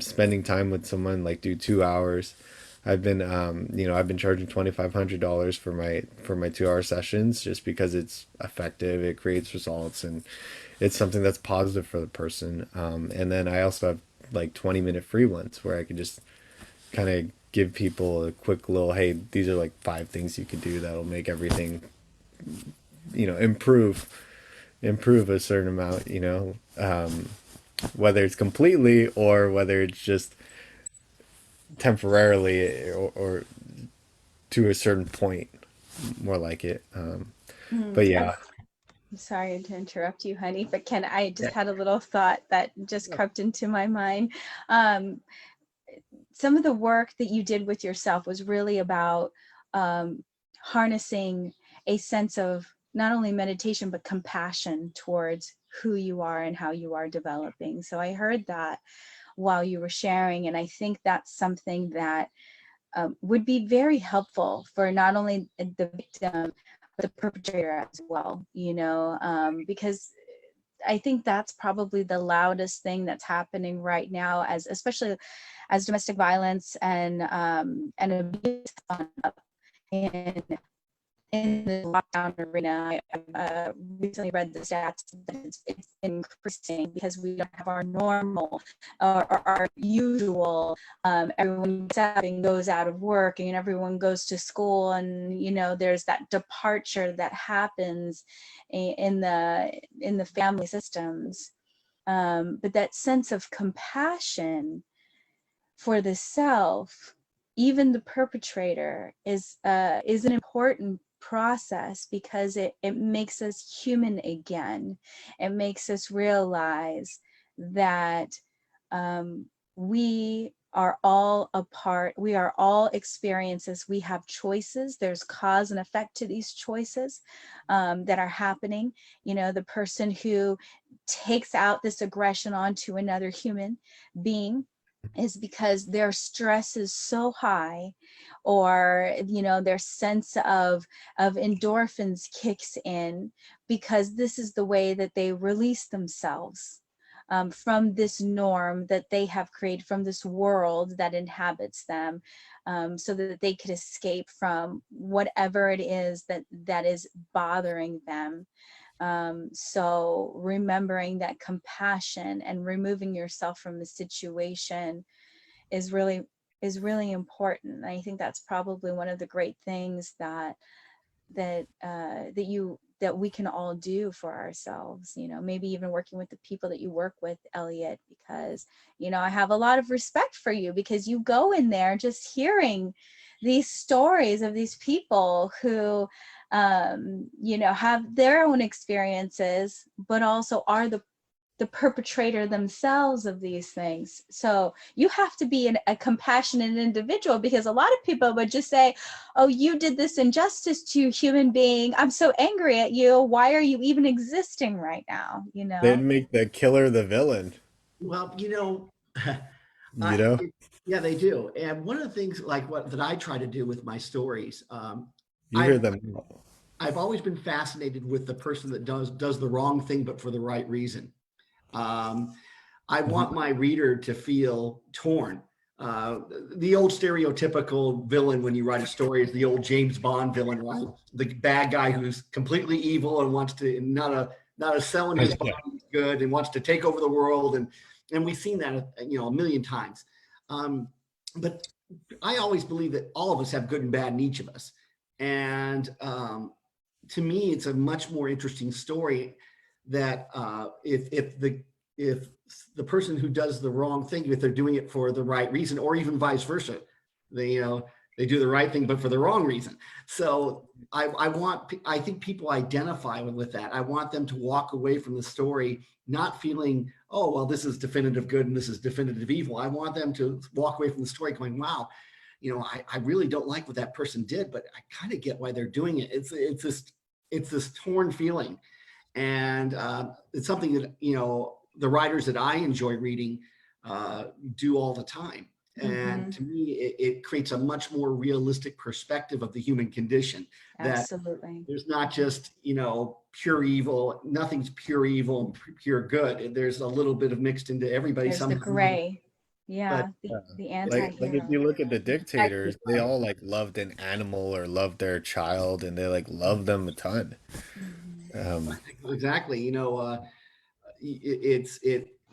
[SPEAKER 3] spending time with someone, like do 2 hours. I've been charging $2,500 for my 2 hour sessions, just because it's effective, it creates results, and it's something that's positive for the person. And then I also have like 20-minute free ones, where I can just kind of give people a quick little, hey, these are like 5 things you could do that'll make everything, improve a certain amount, whether it's completely, or whether it's just temporarily, or to a certain point, more like it. But yeah.
[SPEAKER 4] I'm sorry to interrupt you, honey, but I just had a little thought that just crept into my mind. Some of the work that you did with yourself was really about harnessing a sense of not only meditation, but compassion towards who you are and how you are developing. So I heard that while you were sharing, and I think that's something that would be very helpful for not only the victim, but the perpetrator as well, because I think that's probably the loudest thing that's happening right now, especially as domestic violence and abuse on up in the lockdown arena. I recently read the stats that it's increasing, because we don't have our normal or our usual, everyone gets up and goes out of work, and everyone goes to school, and there's that departure that happens in the family systems, but that sense of compassion for the self, even the perpetrator, is an important process, because it makes us human again. It makes us realize that we are all a part, we are all experiences, we have choices, there's cause and effect to these choices that are happening. The person who takes out this aggression onto another human being is because their stress is so high, or their sense of endorphins kicks in, because this is the way that they release themselves from this norm that they have created, from this world that inhabits them, so that they could escape from whatever it is that is bothering them. So remembering that compassion and removing yourself from the situation is really important. And I think that's probably one of the great things that we can all do for ourselves, maybe even working with the people that you work with, Elliot, because, I have a lot of respect for you, because you go in there just hearing these stories of these people who, have their own experiences, but also are the perpetrator themselves of these things. So you have to be a compassionate individual, because a lot of people would just say, oh, you did this injustice to a human being. I'm so angry at you. Why are you even existing right now?
[SPEAKER 3] They'd make the killer the villain,
[SPEAKER 2] Well,
[SPEAKER 3] you know?
[SPEAKER 2] yeah, they do. And one of the things like that I try to do with my stories,
[SPEAKER 3] You hear them.
[SPEAKER 2] I've always been fascinated with the person that does the wrong thing, but for the right reason. I want my reader to feel torn. The old stereotypical villain when you write a story is the old James Bond villain, right? The bad guy who's completely evil and wants to not a selling his body good and wants to take over the world, and we've seen that a million times. But I always believe that all of us have good and bad in each of us, and to me, it's a much more interesting story that if the person who does the wrong thing, if they're doing it for the right reason, or even vice versa, they do the right thing but for the wrong reason. So I think people identify with that. I want them to walk away from the story not feeling, oh well, this is definitive good and this is definitive evil. I want them to walk away from the story going, wow, I really don't like what that person did, but I kind of get why they're doing it. It's this torn feeling. And it's something that, the writers that I enjoy reading do all the time. And to me, it creates a much more realistic perspective of the human condition.
[SPEAKER 4] Absolutely.
[SPEAKER 2] That there's not just, pure evil. Nothing's pure evil and pure good. There's a little bit of mixed into everybody.
[SPEAKER 4] There's the gray. Yeah,
[SPEAKER 2] but,
[SPEAKER 4] the anti-hero.
[SPEAKER 3] Like if you look at the dictators, they all like loved an animal or loved their child, and they like loved them a ton.
[SPEAKER 2] Exactly.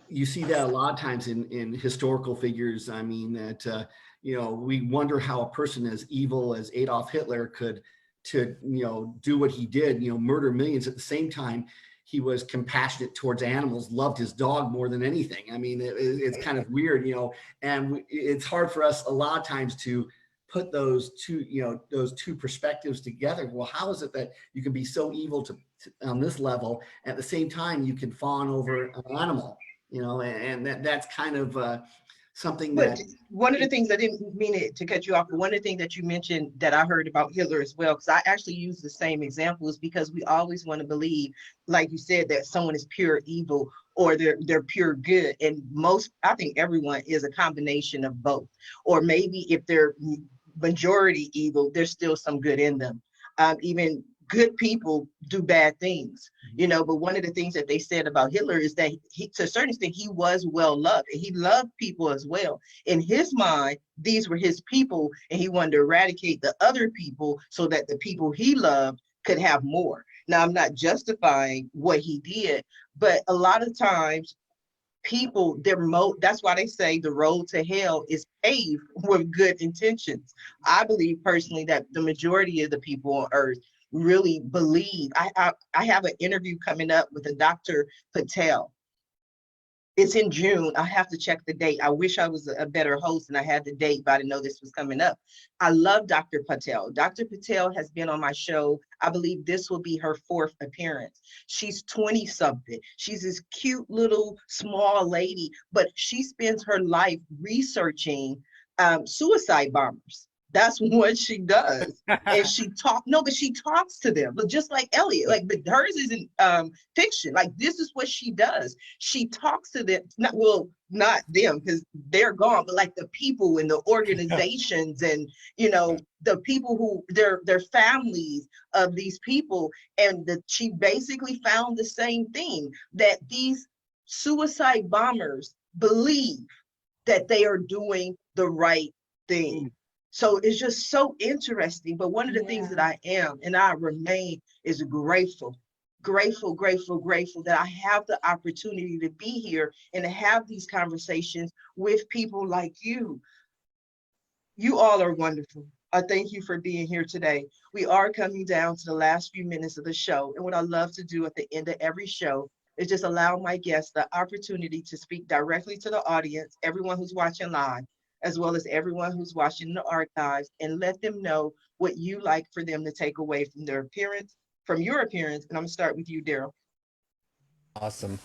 [SPEAKER 2] You see that a lot of times in historical figures. I mean, that, we wonder how a person as evil as Adolf Hitler could do what he did, murder millions. At the same time, he was compassionate towards animals, loved his dog more than anything. I mean, it's kind of weird, and it's hard for us a lot of times to put those two perspectives together. Well, how is it that you can be so evil on this level, at the same time you can fawn over an animal, and that's kind of something
[SPEAKER 1] But
[SPEAKER 2] that.
[SPEAKER 1] one of the things, I didn't mean it to cut you off, but one of the things that you mentioned that I heard about Hitler as well, because I actually use the same examples, because we always want to believe, like you said, that someone is pure evil or they're pure good. And I think everyone is a combination of both. Or maybe if they're majority evil, there's still some good in them. Even good people do bad things, but one of the things that they said about Hitler is that to a certain extent, he was well loved, and he loved people as well. In his mind, these were his people, and he wanted to eradicate the other people so that the people he loved could have more. Now, I'm not justifying what he did, but a lot of times people, that's why they say the road to hell is paved with good intentions. I believe personally that the majority of the people on earth really believe. I have an interview coming up with a Dr. Patel. It's in June. I have to check the date. I wish I was a better host and I had the date, but I didn't know this was coming up. I love Dr. Patel. Dr. Patel has been on my show. I believe this will be her 4th appearance. She's 20 something. She's this cute little small lady, but she spends her life researching suicide bombers. That's what she does. And she talks to them, but just like Elliot, but hers isn't fiction. Like, this is what she does. She talks to them, not them because they're gone, but like the people in the organizations and, the people who their families of these people. And she basically found the same thing, that these suicide bombers believe that they are doing the right thing. So it's just so interesting. But one of the things that I am and I remain is grateful grateful, grateful, grateful that I have the opportunity to be here and to have these conversations with people like you. You all are wonderful. I thank you for being here today. We are coming down to the last few minutes of the show. And what I love to do at the end of every show is just allow my guests the opportunity to speak directly to the audience, everyone who's watching live, as well as everyone who's watching the archives, and let them know what you like for them to take away from their appearance, from your appearance. And I'm gonna start with you, Darrell.
[SPEAKER 3] Awesome.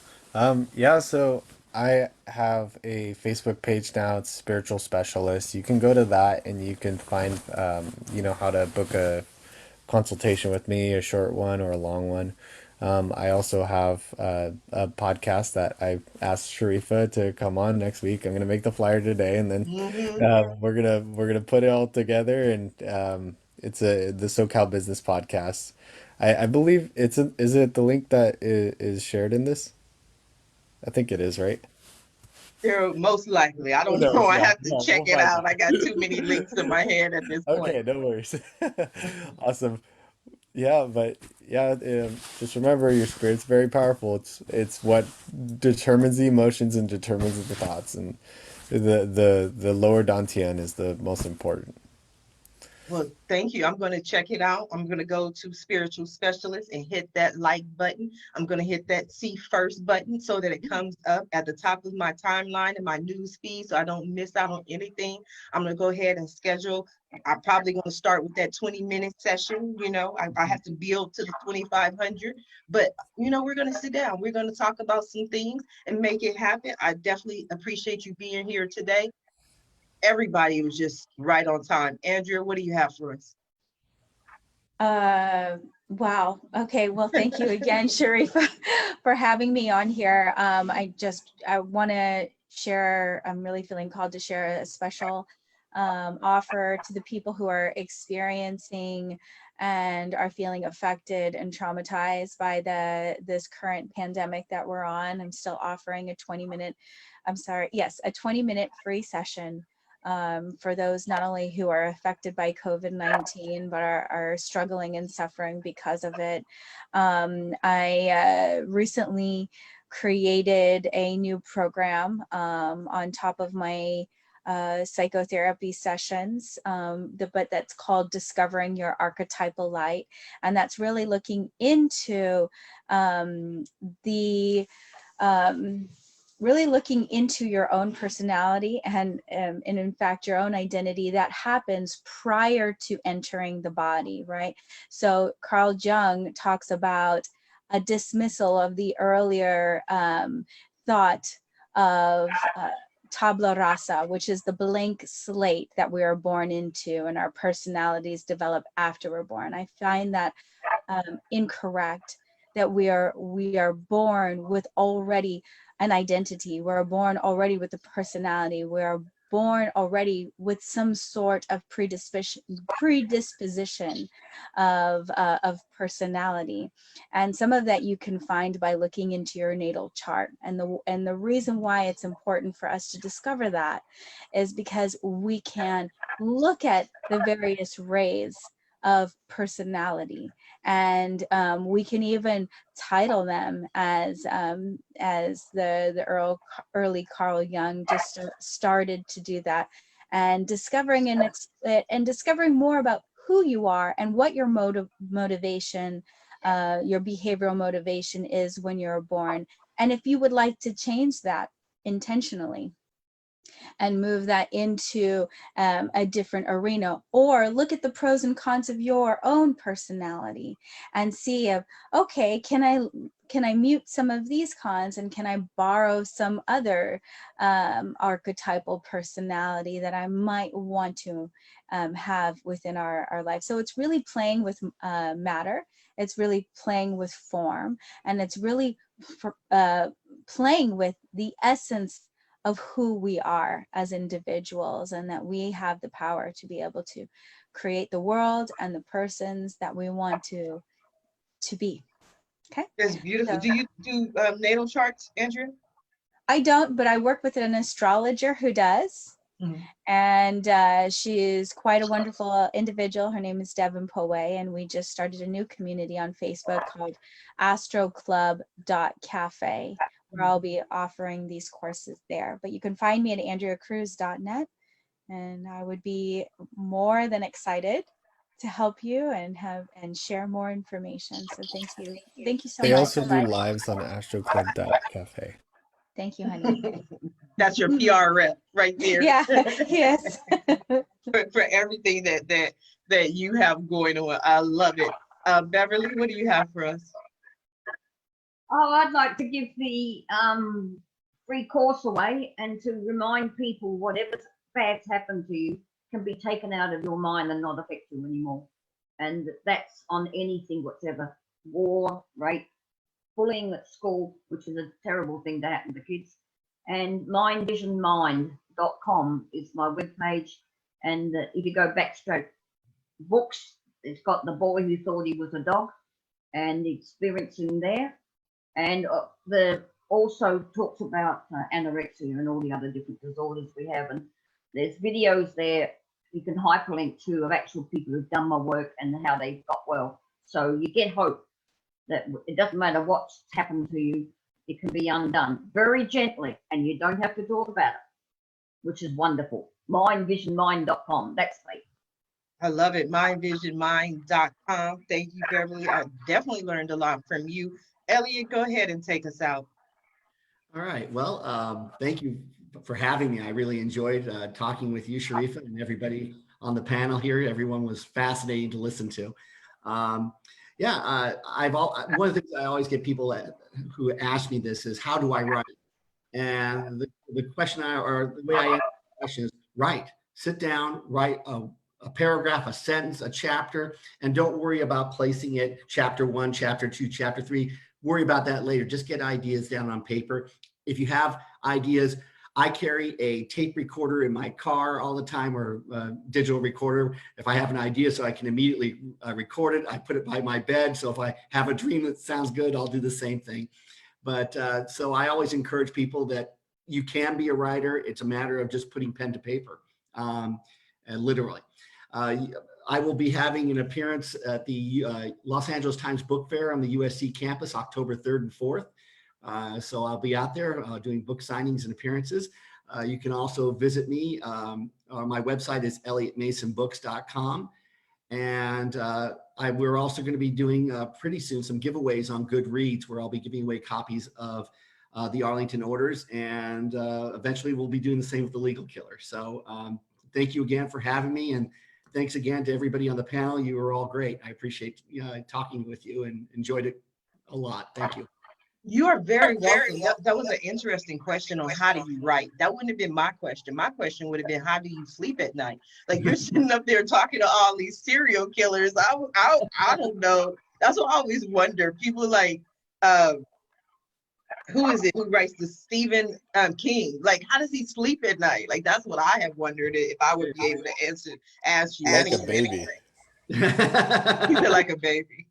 [SPEAKER 3] Yeah, so I have a Facebook page now. It's Spiritual Specialist. You can go to that and you can find, how to book a consultation with me, a short one or a long one. I also have a podcast that I asked Sharifa to come on next week. I'm gonna make the flyer today, and then
[SPEAKER 1] Mhm.
[SPEAKER 3] we're gonna put it all together, and it's the SoCal Business Podcast. I believe is it the link that is shared in this? I think it is, right?
[SPEAKER 1] They're most likely. I
[SPEAKER 3] Who
[SPEAKER 1] don't know.
[SPEAKER 3] knows?
[SPEAKER 1] I
[SPEAKER 3] Yeah,
[SPEAKER 1] have to
[SPEAKER 3] yeah,
[SPEAKER 1] check
[SPEAKER 3] we'll
[SPEAKER 1] it
[SPEAKER 3] find
[SPEAKER 1] out. I got too many links in
[SPEAKER 3] out.
[SPEAKER 1] my head at this point.
[SPEAKER 3] Okay, no worries. Awesome. Yeah, but yeah, just remember your spirit's very powerful. It's what determines the emotions and determines the thoughts, and the lower dantian is the most important.
[SPEAKER 1] Well, thank you. I'm going to check it out. I'm going to go to Spiritual Specialist and hit that like button. I'm going to hit that see first button so that it comes up at the top of my timeline and my news feed so I don't miss out on anything. I'm going to go ahead and schedule. I'm probably going to start with that 20-minute session. I have to build to the 2,500, but we're going to sit down. We're going to talk about some things and make it happen. I definitely appreciate you being here today. Everybody was just right on time. Andrea, what do you have for us?
[SPEAKER 4] Wow. Okay. Well, thank you again, Sherry, for having me on here. I want to share, I'm really feeling called to share a special offer to the people who are experiencing and are feeling affected and traumatized by this current pandemic that we're on. I'm still offering a 20-minute free session for those not only who are affected by COVID-19, but are struggling and suffering because of it. I recently created a new program on top of my psychotherapy sessions, but that's called Discovering Your Archetypal Light. And that's really looking into really looking into your own personality and in fact your own identity that happens prior to entering the body, right? So Carl Jung talks about a dismissal of the earlier thought of tabula rasa, which is the blank slate that we are born into and our personalities develop after we're born. I find that incorrect, that we are born with already an identity. We're born already with a personality. We're born already with some sort of predisposition of personality, and some of that you can find by looking into your natal chart. And the reason why it's important for us to discover that is because we can look at the various rays of personality, and we can even title them as the early Carl Jung just started to do that, and discovering more about who you are and what your motivation, your behavioral motivation is when you're born, and if you would like to change that intentionally and move that into a different arena, or look at the pros and cons of your own personality and see if, okay, can I mute some of these cons, and can I borrow some other archetypal personality that I might want to have within our life. So it's really playing with matter, it's really playing with form, and it's really playing with the essence of who we are as individuals, and that we have the power to be able to create the world and the persons that we want to be. Okay.
[SPEAKER 1] That's beautiful.
[SPEAKER 4] So,
[SPEAKER 1] Do you do natal charts, Andrea?
[SPEAKER 4] I don't, but I work with an astrologer who does.
[SPEAKER 1] Mhm.
[SPEAKER 4] And she is quite a wonderful individual. Her name is Devin Poe, and we just started a new community on Facebook called astroclub.cafe, where I'll be offering these courses there. But you can find me at andreacruz.net, and I would be more than excited to help you and share more information. So thank you. Thank you so
[SPEAKER 3] They
[SPEAKER 4] much.
[SPEAKER 3] also do lives on astroclub.cafe.
[SPEAKER 4] Thank you, honey.
[SPEAKER 1] That's your PR rep right there.
[SPEAKER 4] Yeah, yes.
[SPEAKER 1] For everything that you have going on. I love it. Beverly, what do you have for us?
[SPEAKER 5] Oh, I'd like to give the free course away and to remind people whatever bad's happened to you can be taken out of your mind and not affect you anymore. And that's on anything whatsoever. War, rape, bullying at school, which is a terrible thing to happen to kids. And myenvisionedmind.com is my webpage. And if you go backstroke books, it's got the boy who thought he was a dog and the experience in there. And the also talks about anorexia and all the other different disorders we have. And there's videos there you can hyperlink to of actual people who've done my work and how they got well. So you get hope that it doesn't matter what's happened to you, it can be undone very gently, and you don't have to talk about it, which is wonderful. myenvisionedmind.com. That's me.
[SPEAKER 1] I love it. MyEnvisionedMind.com. Thank you, Beverly. I definitely learned a lot from you. Elliot, go ahead and take us out.
[SPEAKER 2] All right. Well, thank you for having me. I really enjoyed talking with you, Sharifa, and everybody on the panel here. Everyone was fascinating to listen to. One of the things I always get people who ask me this is, how do I write? And the question or the way I answer the question is, write. Sit down, write a paragraph, a sentence, a chapter, and don't worry about placing it chapter 1, chapter 2, chapter 3. Worry about that later. Just get ideas down on paper. If you have ideas, I carry a tape recorder in my car all the time, or a digital recorder. If I have an idea, so I can immediately record it, I put it by my bed. So if I have a dream that sounds good, I'll do the same thing. But so I always encourage people that you can be a writer. It's a matter of just putting pen to paper, and literally. I will be having an appearance at the Los Angeles Times Book Fair on the USC campus, October 3rd and 4th. So I'll be out there doing book signings and appearances. You can also visit me. My website is elliotmasonbooks.com. And we're also going to be doing pretty soon some giveaways on Goodreads, where I'll be giving away copies of the Arlington Orders. And eventually we'll be doing the same with the Legal Killer. So thank you again for having me. And thanks again to everybody on the panel. You were all great. I appreciate talking with you and enjoyed it a lot. Thank you.
[SPEAKER 1] You are very welcome. That was an interesting question on how do you write. That wouldn't have been my question. My question would have been, how do you sleep at night? Like, you're sitting up there talking to all these serial killers. I don't know. That's what I always wonder. People like, who is it who writes the Stephen King? Like, how does he sleep at night? Like, that's what I have wondered, if I would be able to ask you.
[SPEAKER 3] Like a baby.
[SPEAKER 1] You feel like a baby.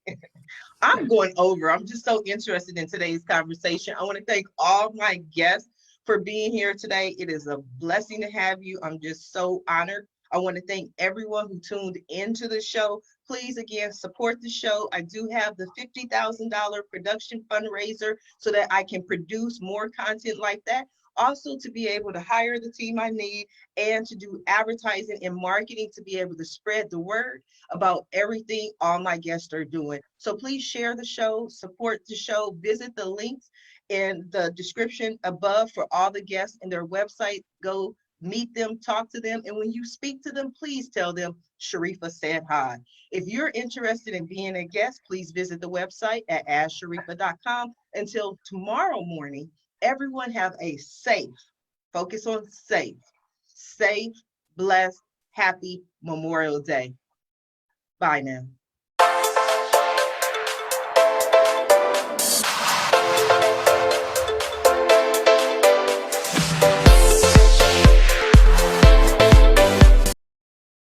[SPEAKER 1] I'm going over. I'm just so interested in today's conversation. I want to thank all my guests for being here today. It is a blessing to have you. I'm just so honored. I want to thank everyone who tuned into the show. Please, again, support the show. I do have the $50,000 production fundraiser so that I can produce more content like that. Also, to be able to hire the team I need and to do advertising and marketing to be able to spread the word about everything all my guests are doing. So please share the show, support the show, visit the links in the description above for all the guests and their website. Go meet them, talk to them, and when you speak to them, please tell them Sharifa said hi. If you're interested in being a guest, please visit the website at asksharifa.com. Until tomorrow morning, everyone have a safe, focus on safe, blessed, happy Memorial Day. Bye now.